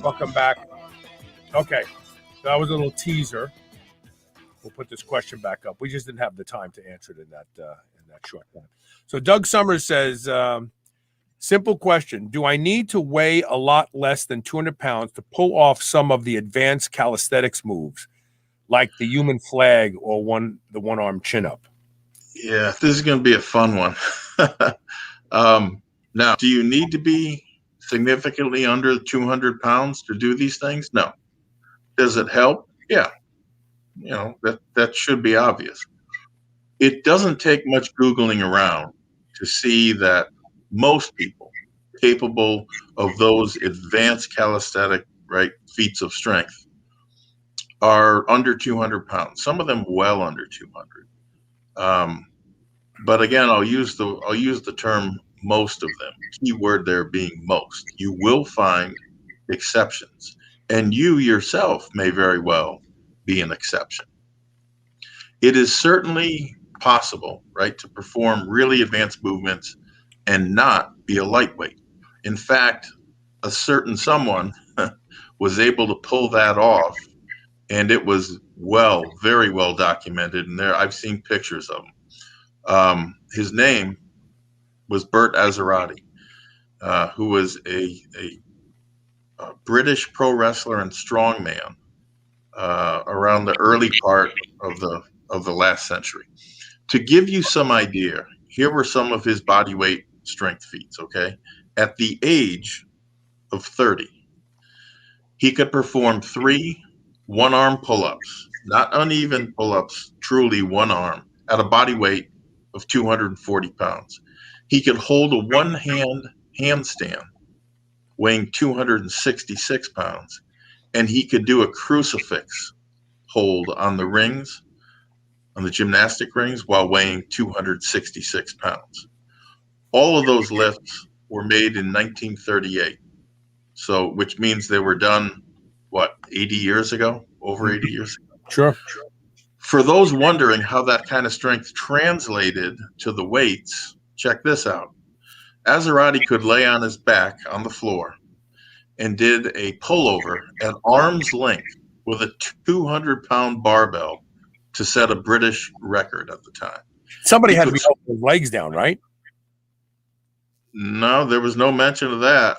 Welcome back. Okay, so that was a little teaser. We'll put this question back up. We just didn't have the time to answer it in that short time. So Doug Summers says, simple question. Do I need to weigh a lot less than 200 pounds to pull off some of the advanced calisthenics moves, like the human flag or the one-arm chin-up? Yeah, this is going to be a fun one. Now, do you need to be significantly under 200 pounds to do these things? No. Does it help? Yeah. That should be obvious. It doesn't take much Googling around to see that most people capable of those advanced calisthenic, right, feats of strength are under 200 pounds. Some of them well under 200. But again, I'll use the term most of them. Key word there being most. You will find exceptions, and you yourself may very well be an exception. It is certainly possible, right, to perform really advanced movements and not be a lightweight. In fact, a certain someone was able to pull that off, and it was very well documented. And there, I've seen pictures of him. His name was Bert Azarati, who was a British pro wrestler and strongman around the early part of the last century. To give you some idea, here were some of his body weight strength feats. Okay, at the age of 30, he could perform 3 one-arm pull-ups, not uneven pull-ups, truly one arm, at a body weight of 240 pounds. He could hold a one-hand handstand weighing 266 pounds, and he could do a crucifix hold on the rings, on the gymnastic rings, while weighing 266 pounds. All of those lifts were made in 1938, so which means they were done, 80 years ago, over 80 years ago. Sure. For those wondering how that kind of strength translated to the weights, check this out. Azarati could lay on his back on the floor and did a pullover at arm's length with a 200-pound barbell to set a British record at the time. Somebody had to be holding his legs down, right? No, there was no mention of that.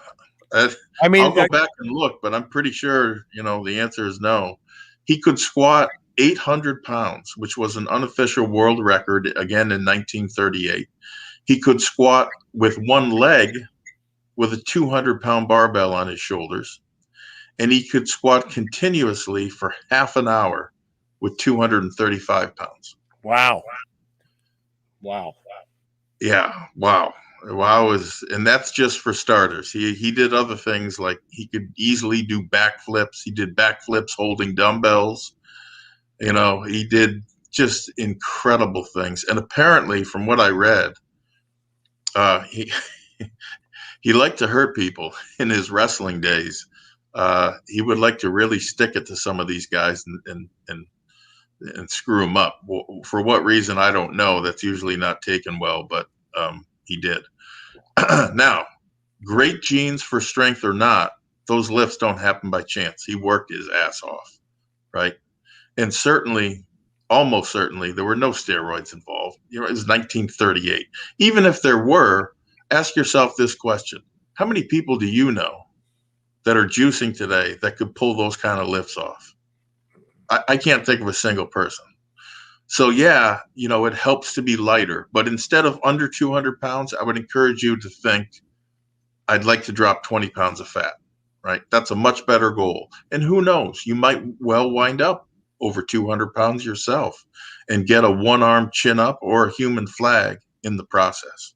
I'll go back and look, but I'm pretty sure, the answer is no. He could squat 800 pounds, which was an unofficial world record, again in 1938. He could squat with one leg with a 200-pound barbell on his shoulders, and he could squat continuously for half an hour with 235 pounds. Wow. Yeah, wow. And that's just for starters. He did other things, like he could easily do backflips. He did backflips holding dumbbells. He did just incredible things. And apparently, from what I read, he liked to hurt people in his wrestling days. He would like to really stick it to some of these guys and screw them up. For what reason, I don't know. That's usually not taken well, but he did. Now, great genes for strength or not, those lifts don't happen by chance. He worked his ass off, right? And almost certainly, there were no steroids involved. It was 1938. Even if there were, ask yourself this question. How many people do you know that are juicing today that could pull those kind of lifts off? I can't think of a single person. So yeah, it helps to be lighter, but instead of under 200 pounds, I would encourage you to think, I'd like to drop 20 pounds of fat, right? That's a much better goal. And who knows, you might well wind up over 200 pounds yourself and get a one-arm chin up or a human flag in the process.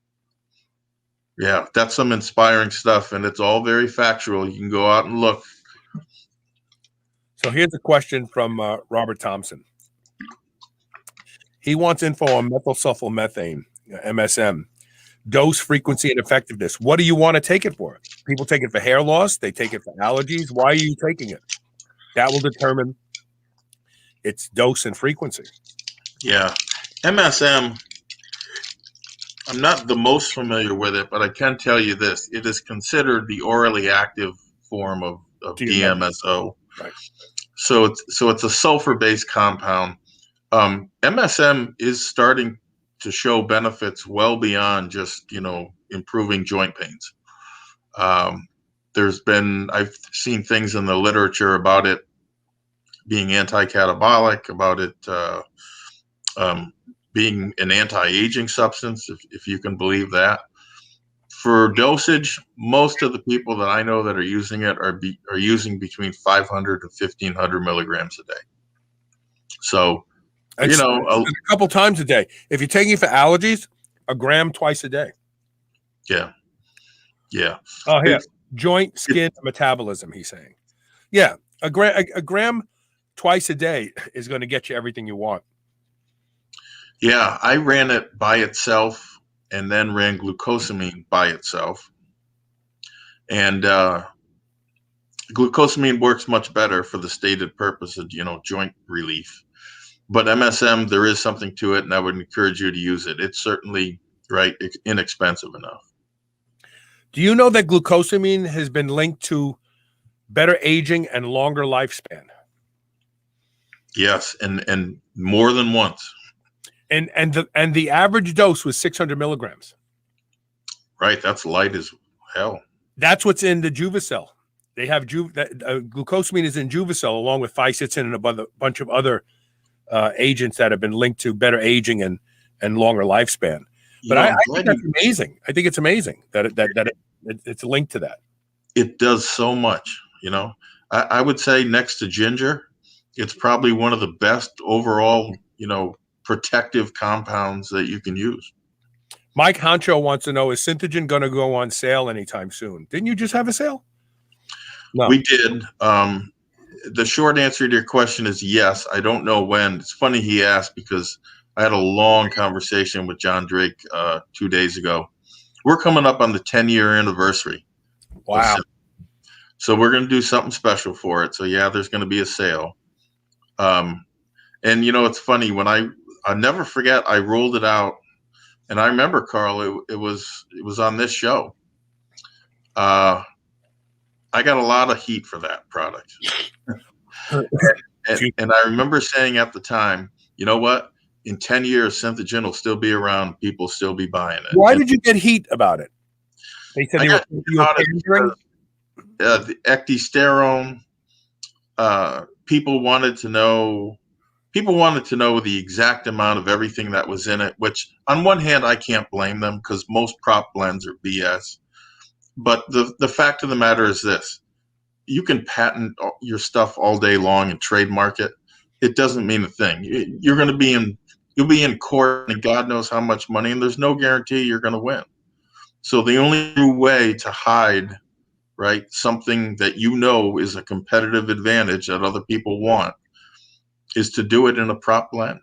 Yeah, that's some inspiring stuff, and it's all very factual. You can go out and look. So here's a question from Robert Thompson. He wants info on methylsulfamethane, MSM, dose, frequency, and effectiveness. What do you want to take it for? People take it for hair loss. They take it for allergies. Why are you taking it? That will determine its dose and frequency. Yeah. MSM, I'm not the most familiar with it, but I can tell you this. It is considered the orally active form of DMSO. Right. So it's a sulfur-based compound. MSM is starting to show benefits well beyond just, improving joint pains. I've seen things in the literature about it being anti-catabolic, about it being an anti-aging substance, if you can believe that. For dosage, most of the people that I know that are using it are using between 500 and 1,500 milligrams a day. So, It's a couple times a day. If you're taking it for allergies, a gram twice a day. Yeah. Oh, yeah. Joint, skin, metabolism, he's saying. Yeah, a gram twice a day is going to get you everything you want. Yeah, I ran it by itself and then ran glucosamine by itself. And glucosamine works much better for the stated purpose of, joint relief. But MSM, there is something to it, and I would encourage you to use it. It's certainly, inexpensive enough. Do you know that glucosamine has been linked to better aging and longer lifespan? Yes, and more than once. And the average dose was 600 milligrams. Right, that's light as hell. That's what's in the Juvicel. They have glucosamine is in Juvicel along with Ficitsin and a bunch of other agents that have been linked to better aging and longer lifespan. But I think that's amazing. I think it's amazing that it's linked to that. It does so much. I would say next to ginger, it's probably one of the best overall, protective compounds that you can use. Mike Honcho wants to know, is Synthogen going to go on sale anytime soon? Didn't you just have a sale? No. We did. The short answer to your question is yes. I don't know when. It's funny he asked because I had a long conversation with John Drake 2 days ago. We're coming up on the 10-year anniversary. Wow. So we're going to do something special for it. So yeah, there's going to be a sale. And it's funny when I never forget, I rolled it out, and I remember, Carl, it was on this show. I got a lot of heat for that product. and I remember saying at the time, you know what? In 10 years, Synthogen will still be around. People still be buying it. Why did you get heat about it? They said you were pandering? The ecdysterone. People wanted to know the exact amount of everything that was in it, which on one hand, I can't blame them because most prop blends are BS. But the fact of the matter is this: you can patent your stuff all day long and trademark it. It doesn't mean a thing. You'll be in court and God knows how much money, and there's no guarantee you're going to win. So the only way to hide, something that is a competitive advantage that other people want is to do it in a prop blend.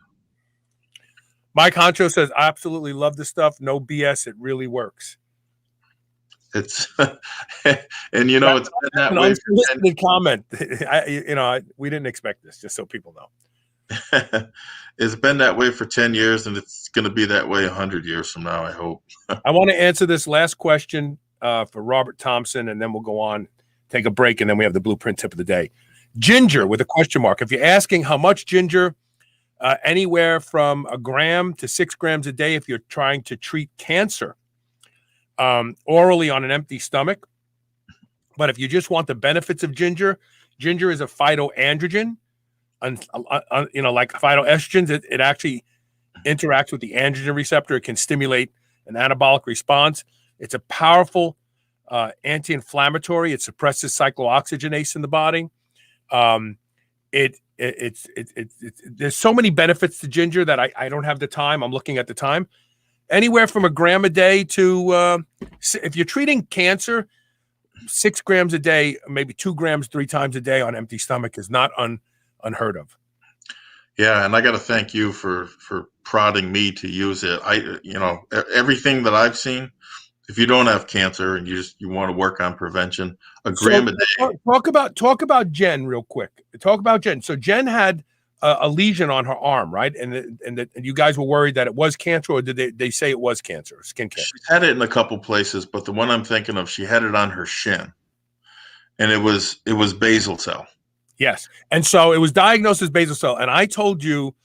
Mike Honcho says, I absolutely love this stuff. No BS. It really works. It's, and it's been that way. Unsolicited comment. We didn't expect this, just so people know. It's been that way for 10 years, and it's going to be that way 100 years from now, I hope. I want to answer this last question for Robert Thompson, and then we'll go on, take a break, and then we have the BluePrint tip of the day. Ginger with a question mark. If you're asking how much ginger, anywhere from a gram to 6 grams a day if you're trying to treat cancer orally on an empty stomach. But if you just want the benefits of ginger is a phytoandrogen. Like phytoestrogens, it actually interacts with the androgen receptor. It can stimulate an anabolic response. It's a powerful anti-inflammatory. It suppresses cyclooxygenase in the body. There's so many benefits to ginger that I don't have the time. I'm looking at the time. Anywhere from a gram a day to, if you're treating cancer, 6 grams a day, maybe 2 grams 3 times a day on empty stomach is not unheard of. Yeah, and I got to thank you for prodding me to use it. Everything that I've seen, if you don't have cancer and you want to work on prevention, a gram a day. Talk about Jen real quick. Talk about Jen. So Jen had a lesion on her arm, right? And you guys were worried that it was cancer, or did they say it was cancer, skin cancer? She had it in a couple places, but the one I'm thinking of, she had it on her shin, and it was basal cell. Yes, and so it was diagnosed as basal cell. And I told you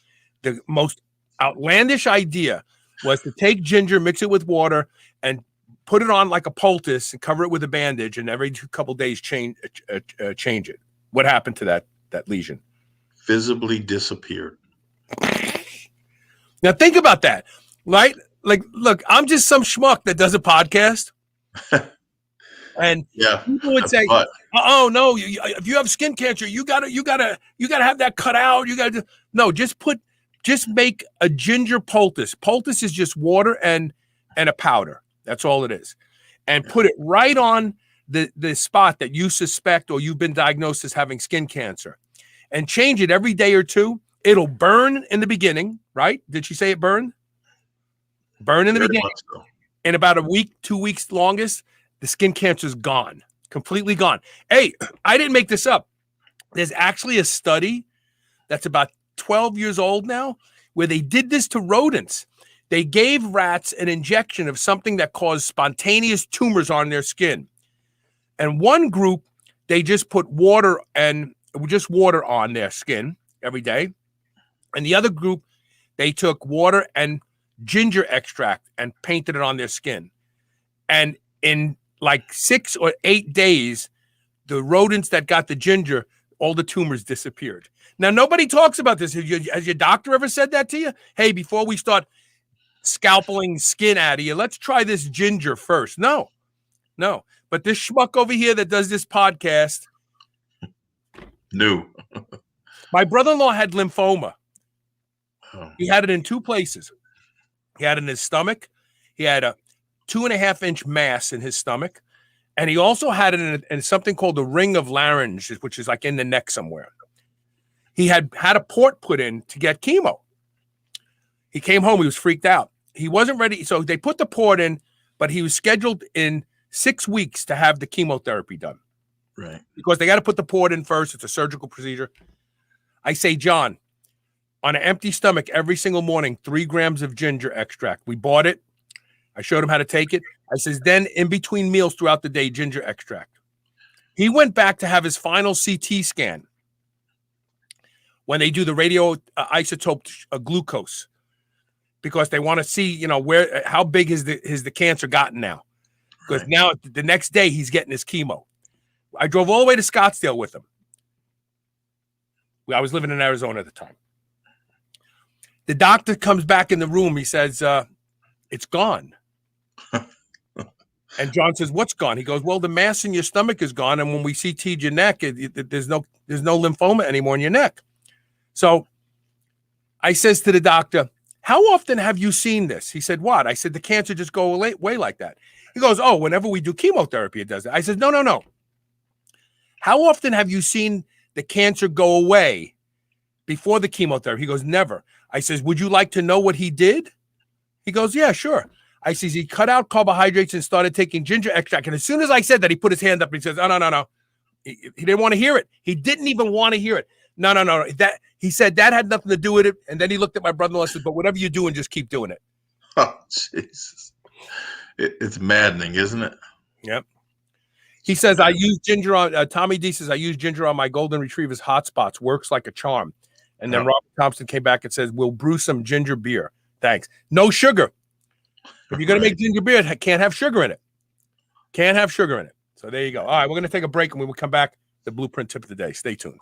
the most outlandish idea was to take ginger, mix it with water, and put it on like a poultice and cover it with a bandage, and every couple days change it. What happened to that lesion? Visibly disappeared. Now think about that, right? Like, look, I'm just some schmuck that does a podcast. And people would say, but "Oh no, if you have skin cancer, you gotta have that cut out. You gotta no, just make a ginger poultice. Poultice is just water and a powder. That's all it is, and put it right on the spot that you suspect or you've been diagnosed as having skin cancer, and change it every day or two. It'll burn in the beginning, right? Did she say it burned? Burn in the beginning. So. In about a week, 2 weeks longest, the skin cancer is gone, completely gone. Hey, I didn't make this up. There's actually a study that's about 12 years old now where they did this to rodents. They gave rats an injection of something that caused spontaneous tumors on their skin. And one group, they just put water on their skin every day. And the other group, they took water and ginger extract and painted it on their skin. And in like 6 or 8 days, the rodents that got the ginger, all the tumors disappeared. Now, nobody talks about this. Has your doctor ever said that to you? Hey, before we start scalpeling skin out of you, let's try this ginger first. No. But this schmuck over here that does this podcast. No. My brother-in-law had lymphoma. Oh. He had it in 2 places. He had it in his stomach. He had a 2.5-inch mass in his stomach. And he also had it in something called the ring of larynx, which is like in the neck somewhere. He had a port put in to get chemo. He came home. He was freaked out. He wasn't ready. So they put the port in, but he was scheduled in 6 weeks to have the chemotherapy done. Right. Because they got to put the port in first. It's a surgical procedure. I say, John, on an empty stomach every single morning, 3 grams of ginger extract. We bought it. I showed him how to take it. I says, then in between meals throughout the day, ginger extract. He went back to have his final CT scan when they do the radio isotope glucose, because they want to see, how big has the cancer gotten now. Because now the next day he's getting his chemo. I drove all the way to Scottsdale with him. I was living in Arizona at the time. The doctor comes back in the room. He says, it's gone. And John says, what's gone? He goes, well, the mass in your stomach is gone. And when we CT'd your neck, there's no lymphoma anymore in your neck. So I says to the doctor, how often have you seen this? He said, what? I said, the cancer just go away like that. He goes, oh, whenever we do chemotherapy, it does that. I said, no. How often have you seen the cancer go away before the chemotherapy? He goes, never. I says, would you like to know what he did? He goes, yeah, sure. I says, he cut out carbohydrates and started taking ginger extract. And as soon as I said that, he put his hand up and he says, oh, no. He didn't want to hear it. He didn't even want to hear it. No. That he said that had nothing to do with it. And then he looked at my brother-in-law and said, but whatever you're doing, just keep doing it. Oh, Jesus. It's maddening, isn't it? Yep. He says, I use ginger on, Tommy D says, I use ginger on my golden retrievers hot spots. Works like a charm. And then Robert Thompson came back and says, we'll brew some ginger beer. Thanks. No sugar. If you're going to make ginger beer, it can't have sugar in it. Can't have sugar in it. So there you go. All right, we're going to take a break, and when we come back, the BluePrint tip of the day. Stay tuned.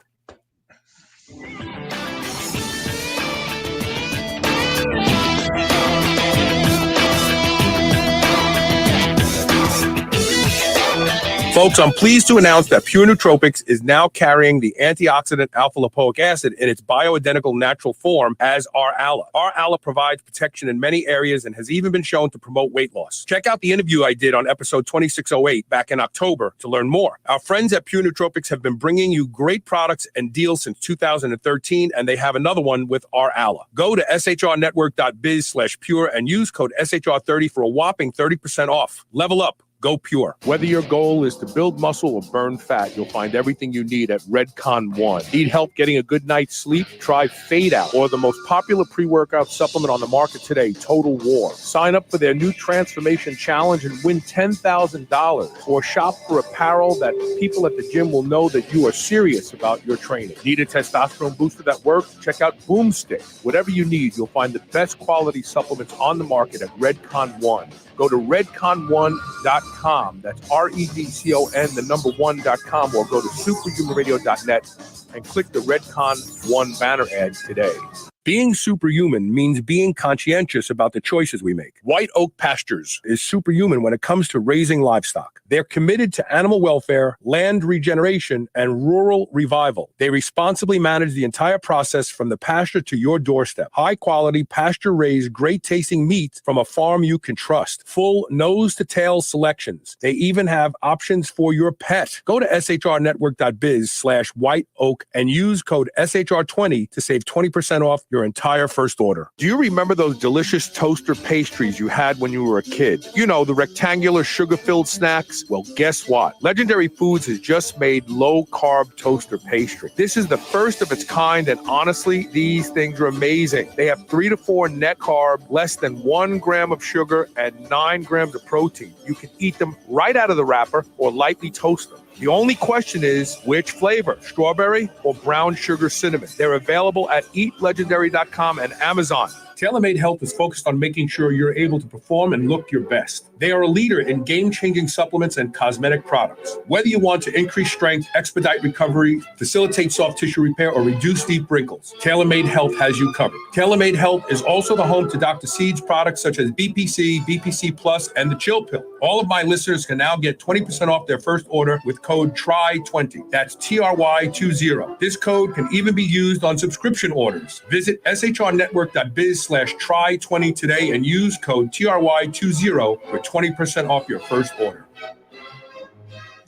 Folks, I'm pleased to announce that Pure Nootropics is now carrying the antioxidant alpha-lipoic acid in its bioidentical natural form as R-Ala. R-Ala provides protection in many areas and has even been shown to promote weight loss. Check out the interview I did on episode 2608 back in October to learn more. Our friends at Pure Nootropics have been bringing you great products and deals since 2013, and they have another one with R-Ala. Go to shrnetwork.biz/pure and use code SHR30 for a whopping 30% off. Level up. Go Pure. Whether your goal is to build muscle or burn fat, you'll find everything you need at Redcon One. Need help getting a good night's sleep? Try Fade Out, or the most popular pre-workout supplement on the market today, Total War. Sign up for their new Transformation Challenge and win $10,000. Or shop for apparel that people at the gym will know that you are serious about your training. Need a testosterone booster that works? Check out Boomstick. Whatever you need, you'll find the best quality supplements on the market at Redcon One. Go to redcon1.com. That's REDCON, 1.com, or go to superhumanradio.net and click the Redcon One banner ad today. Being superhuman means being conscientious about the choices we make. White Oak Pastures is superhuman when it comes to raising livestock. They're committed to animal welfare, land regeneration, and rural revival. They responsibly manage the entire process from the pasture to your doorstep. High-quality, pasture-raised, great-tasting meat from a farm you can trust. Full nose-to-tail selections. They even have options for your pet. Go to shrnetwork.biz/white oak and use code SHR20 to save 20% off your entire first order. Do you remember those delicious toaster pastries you had when you were a kid? You know, the rectangular sugar-filled snacks? Well, guess what? Legendary Foods has just made low-carb toaster pastry. This is the first of its kind, and honestly, these things are amazing. They have 3 to 4 net carb, less than 1 gram of sugar, and 9 grams of protein. You can eat them right out of the wrapper or lightly toast them. The only question is, which flavor, strawberry or brown sugar cinnamon? They're available at eatlegendary.com and Amazon. TaylorMade Health is focused on making sure you're able to perform and look your best. They are a leader in game-changing supplements and cosmetic products. Whether you want to increase strength, expedite recovery, facilitate soft tissue repair, or reduce deep wrinkles, TaylorMade Health has you covered. TaylorMade Health is also the home to Dr. Seed's products such as BPC, BPC Plus, and the Chill Pill. All of my listeners can now get 20% off their first order with code TRY20. That's TRY20. This code can even be used on subscription orders. Visit shrnetwork.biz/try20 today and use code TRY20 for 20% off your first order.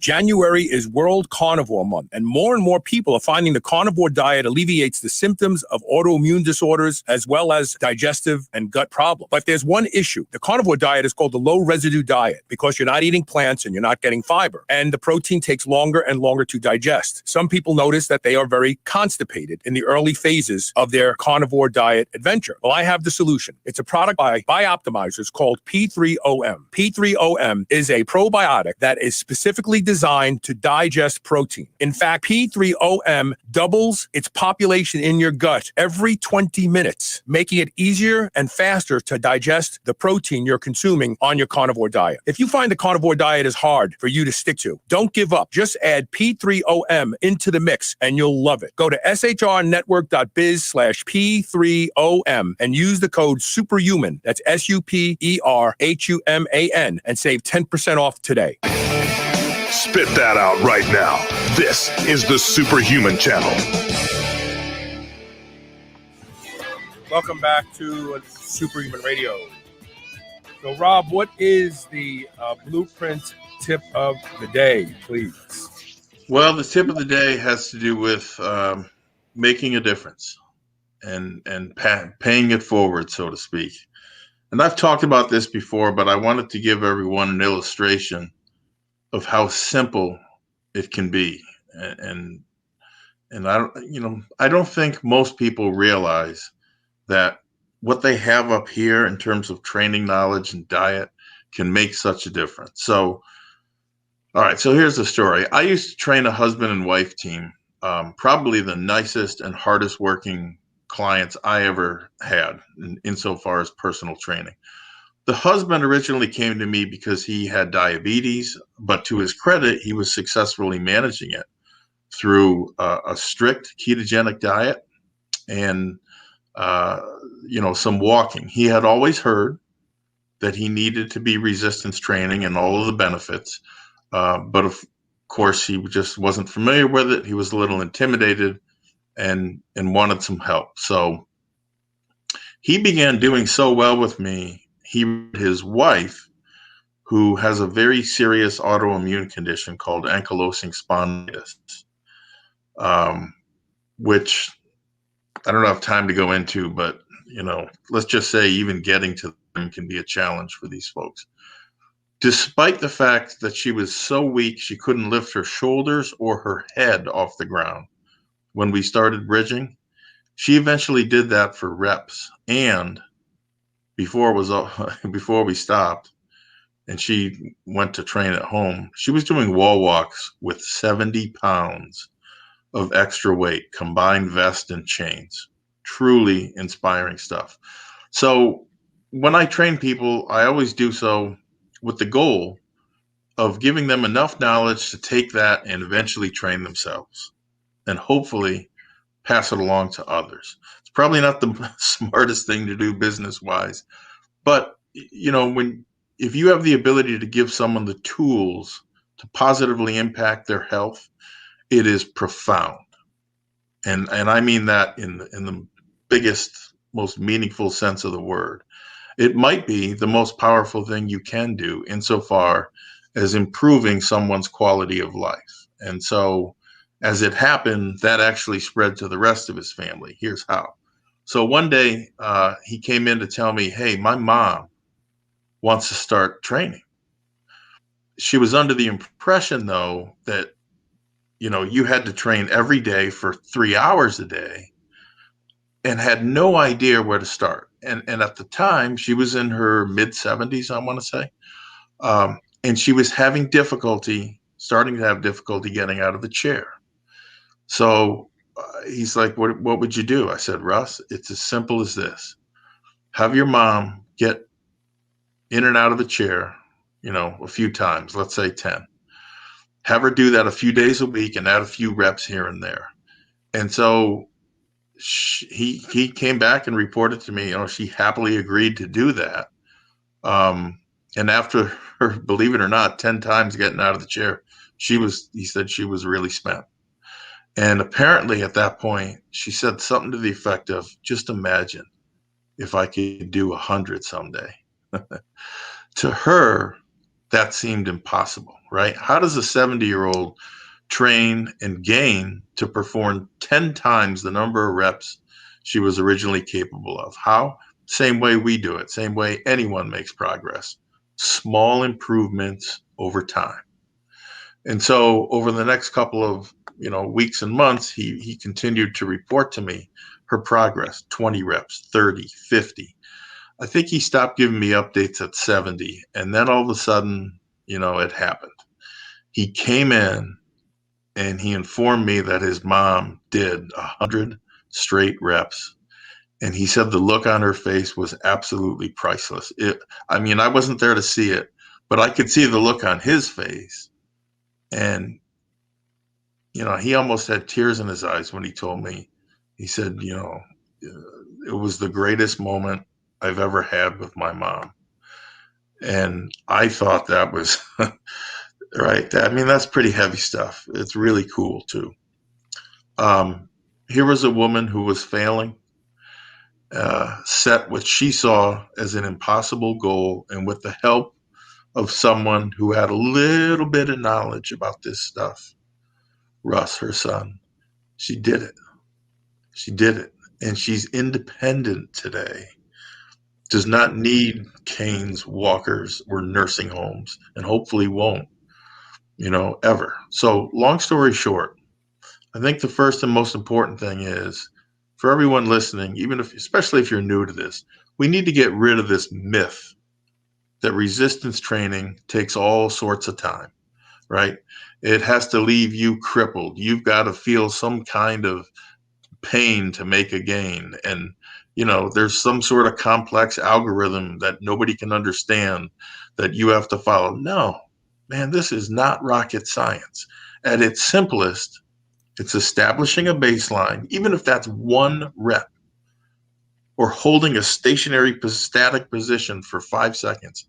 January is World Carnivore Month, and more people are finding the carnivore diet alleviates the symptoms of autoimmune disorders as well as digestive and gut problems. But there's one issue. The carnivore diet is called the low residue diet because you're not eating plants and you're not getting fiber, and the protein takes longer and longer to digest. Some people notice that they are very constipated in the early phases of their carnivore diet adventure. Well, I have the solution. It's a product by Bioptimizers called P3OM. P3OM is a probiotic that is specifically designed to digest protein. In fact, P3OM doubles its population in your gut every 20 minutes, making it easier and faster to digest the protein you're consuming on your carnivore diet. If you find the carnivore diet is hard for you to stick to, don't give up. Just add P3OM into the mix and you'll love it. Go to shrnetwork.biz/P3OM and use the code SUPERHUMAN, that's SUPERHUMAN, and save 10% off today. Spit that out right now. This is the Superhuman Channel. Welcome back to Superhuman Radio. So, Rob, what is the blueprint tip of the day, please? Well, the tip of the day has to do with making a difference and paying it forward, so to speak. And I've talked about this before, but I wanted to give everyone an illustration of how simple it can be. And I don't think most people realize that what they have up here in terms of training knowledge and diet can make such a difference. So, all right, so here's the story. I used to train a husband and wife team, probably the nicest and hardest working clients I ever had insofar as personal training. The husband originally came to me because he had diabetes, but to his credit, he was successfully managing it through a strict ketogenic diet and, some walking. He had always heard that he needed to be resistance training and all of the benefits, but of course, he just wasn't familiar with it. He was a little intimidated and wanted some help. So he began doing so well with me. His wife, who has a very serious autoimmune condition called ankylosing spondylitis, which I don't have time to go into, but, let's just say even getting to them can be a challenge for these folks. Despite the fact that she was so weak, she couldn't lift her shoulders or her head off the ground when we started bridging, she eventually did that for reps. And before we stopped and she went to train at home, she was doing wall walks with 70 pounds of extra weight, combined vest and chains. Truly inspiring stuff. So when I train people, I always do so with the goal of giving them enough knowledge to take that and eventually train themselves. And hopefully pass it along to others. It's probably not the smartest thing to do business wise, but if you have the ability to give someone the tools to positively impact their health, it is profound. And I mean that in the biggest, most meaningful sense of the word. It might be the most powerful thing you can do insofar as improving someone's quality of life. And so as it happened, that actually spread to the rest of his family. Here's how. So one day he came in to tell me, hey, my mom wants to start training. She was under the impression, though, that, you had to train every day for 3 hours a day and had no idea where to start. And at the time, she was in her mid-70s, I want to say. And she was starting to have difficulty getting out of the chair. So he's like, what would you do? I said, Russ, it's as simple as this. Have your mom get in and out of the chair, a few times, let's say 10. Have her do that a few days a week and add a few reps here and there. And so he came back and reported to me, she happily agreed to do that. And after her, believe it or not, 10 times getting out of the chair, he said she was really spent. And apparently at that point, she said something to the effect of, just imagine if I could do 100 someday. To her, that seemed impossible, right? How does a 70-year-old train and gain to perform 10 times the number of reps she was originally capable of? How? Same way we do it, same way anyone makes progress. Small improvements over time. And so over the next couple of weeks and months, he continued to report to me her progress, 20 reps, 30, 50. I think he stopped giving me updates at 70. And then all of a sudden, it happened. He came in and he informed me that his mom did 100 straight reps. And he said the look on her face was absolutely priceless. I wasn't there to see it, but I could see the look on his face. And, he almost had tears in his eyes when he told me. He said, it was the greatest moment I've ever had with my mom. And I thought that was right. That's pretty heavy stuff. It's really cool too. Here was a woman who was failing, set what she saw as an impossible goal. And with the help of someone who had a little bit of knowledge about this stuff, Russ, her son, she did it. She did it. And she's independent today. Does not need canes, walkers, or nursing homes, and hopefully won't, ever. So long story short, I think the first and most important thing is for everyone listening, especially if you're new to this, we need to get rid of this myth that resistance training takes all sorts of time, right? It has to leave you crippled. You've got to feel some kind of pain to make a gain. And there's some sort of complex algorithm that nobody can understand that you have to follow. No, man, this is not rocket science. At its simplest, it's establishing a baseline, even if that's 1 rep, or holding a static position for 5 seconds,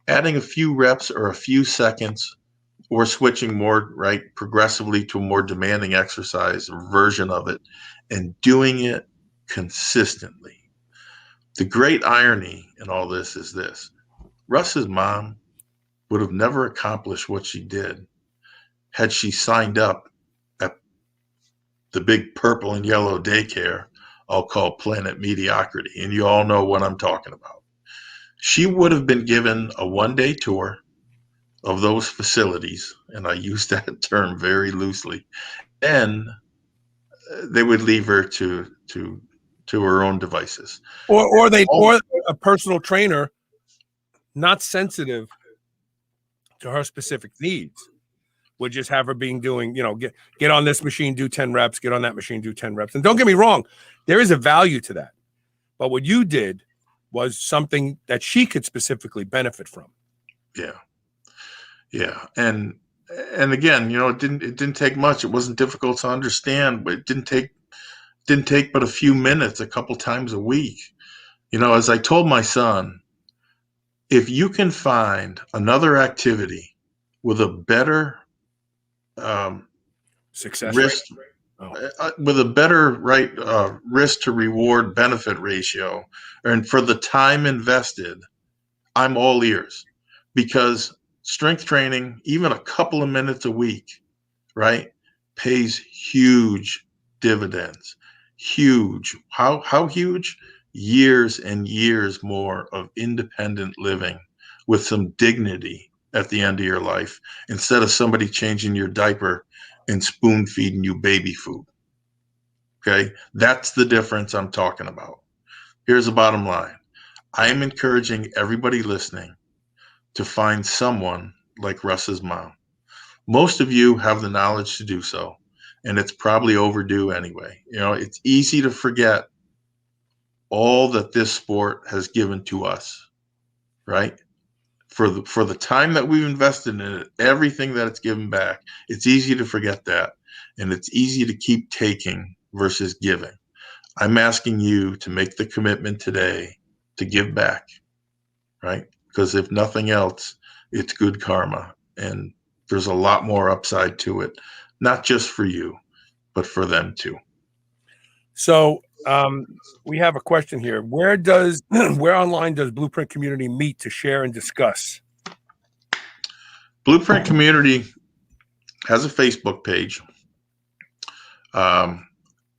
adding a few reps or a few seconds, or switching more, progressively to a more demanding exercise version of it, and doing it consistently. The great irony in all this is this. Russ's mom would have never accomplished what she did had she signed up at the big purple and yellow daycare I'll call Planet Mediocrity. And you all know what I'm talking about. She would have been given a 1-day tour of those facilities, and I use that term very loosely, and they would leave her to her own devices. Or a personal trainer not sensitive to her specific needs would just have her doing, get on this machine, do 10 reps, get on that machine, do 10 reps. And don't get me wrong, there is a value to that. But what you did was something that she could specifically benefit from. Yeah. Yeah. And again, it didn't take much. It wasn't difficult to understand, but it didn't take didn't take but a few minutes, a couple times a week. As I told my son, if you can find another activity with a better Success risk, rate? Oh. with a better risk to reward benefit ratio, and for the time invested, I'm all ears, because strength training, even a couple of minutes a week, right, pays huge dividends. Huge. How huge? Years and years more of independent living with some dignity at the end of your life, instead of somebody changing your diaper and spoon feeding you baby food. Okay, that's the difference I'm talking about. Here's the bottom line. I am encouraging everybody listening to find someone like Russ's mom. Most of you have the knowledge to do so, and it's probably overdue anyway. It's easy to forget all that this sport has given to us, right? For the time that we've invested in it, everything that it's given back, it's easy to forget that, and it's easy to keep taking versus giving. I'm asking you to make the commitment today to give back, right? Because if nothing else, it's good karma, and there's a lot more upside to it, not just for you, but for them too. So we have a question here. Where online does BluePrint community meet to share and discuss? BluePrint community has a Facebook page.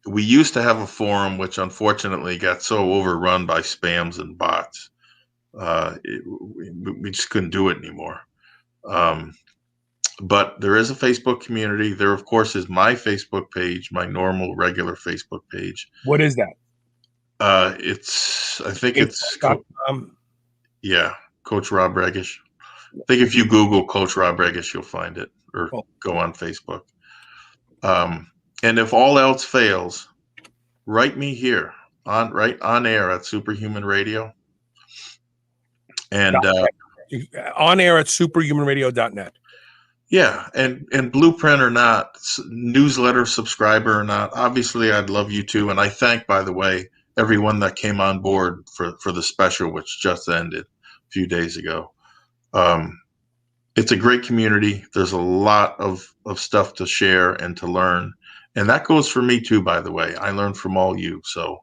We used to have a forum, which unfortunately got so overrun by spams and bots. We just couldn't do it anymore. But there is a Facebook community. There, of course, is my Facebook page, my normal, regular Facebook page. What is that? It's Coach Rob Regish. I think if you Google Coach Rob Regish, you'll find it, or go on Facebook. And if all else fails, write me here on air at Superhuman Radio. And on air at superhumanradio.net. Yeah, and BluePrint or not, newsletter subscriber or not, obviously I'd love you too. And I thank, by the way, everyone that came on board for the special, which just ended a few days ago. It's a great community. There's a lot of stuff to share and to learn. And that goes for me too, by the way. I learn from all you. So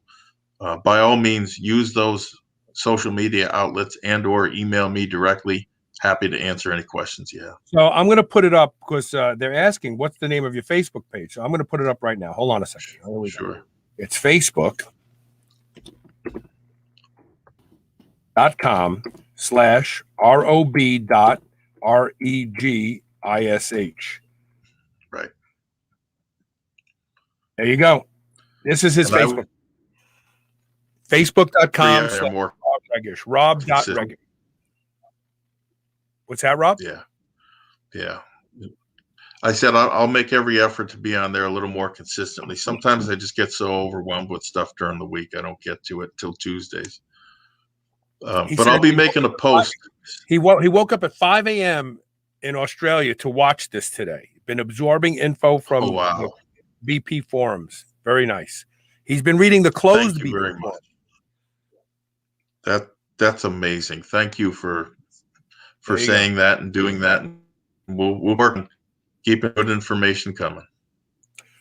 by all means, use those social media outlets and or email me directly. Happy to answer any questions you have. So I'm going to put it up because they're asking, what's the name of your Facebook page? So I'm going to put it up right now. Hold on a second. Sure. It's facebook.com/ROB.REGISH. Right. There you go. This is his Facebook. Facebook.com/ROB.Regish. Rob.Regish. What's that, Rob? Yeah. I said I'll make every effort to be on there a little more consistently. Sometimes I just get so overwhelmed with stuff during the week, I don't get to it till Tuesdays. But I'll be making a post. He woke up at 5 a.m. in Australia to watch this today. Been absorbing info from BP forums. Very nice. He's been reading the closed BP very much. That's amazing. Thank you for saying that and doing that. We'll work on keeping good information coming.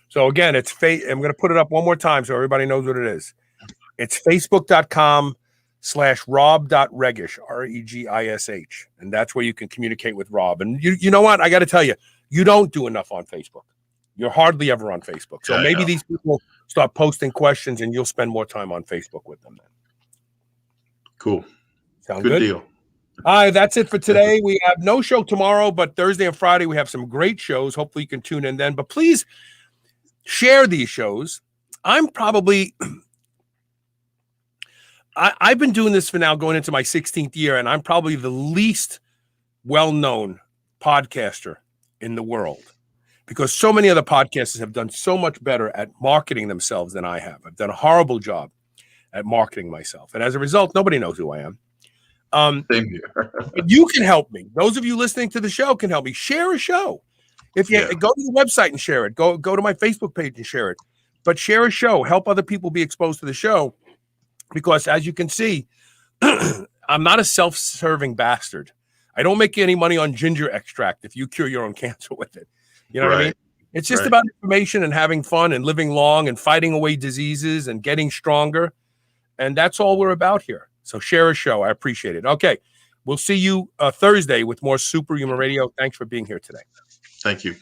So again, I'm going to put it up one more time so everybody knows what it is. It's facebook.com/Rob.Regish, REGISH. And that's where you can communicate with Rob. And you know what? I got to tell you, you don't do enough on Facebook. You're hardly ever on Facebook. So maybe these people start posting questions and you'll spend more time on Facebook with them then. Cool. Sound good? Deal. All right, that's it for today. We have no show tomorrow, but Thursday and Friday we have some great shows. Hopefully you can tune in then. But please share these shows. I've been doing this for now going into my 16th year, and I'm probably the least well-known podcaster in the world because so many other podcasters have done so much better at marketing themselves than I have. I've done a horrible job at marketing myself. And as a result, nobody knows who I am. Same here. But you can help me. Those of you listening to the show can help me. Share a show. If you go to the website and share it, go to my Facebook page and share it. but share a show, help other people be exposed to the show, because as you can see, I'm not a self-serving bastard. I don't make any money on ginger extract if you cure your own cancer with it. You know what I mean? It's just about information and having fun and living long and fighting away diseases and getting stronger. And that's all we're about here. So share a show. I appreciate it. Okay. We'll see you Thursday with more Superhuman Radio. Thanks for being here today. Thank you.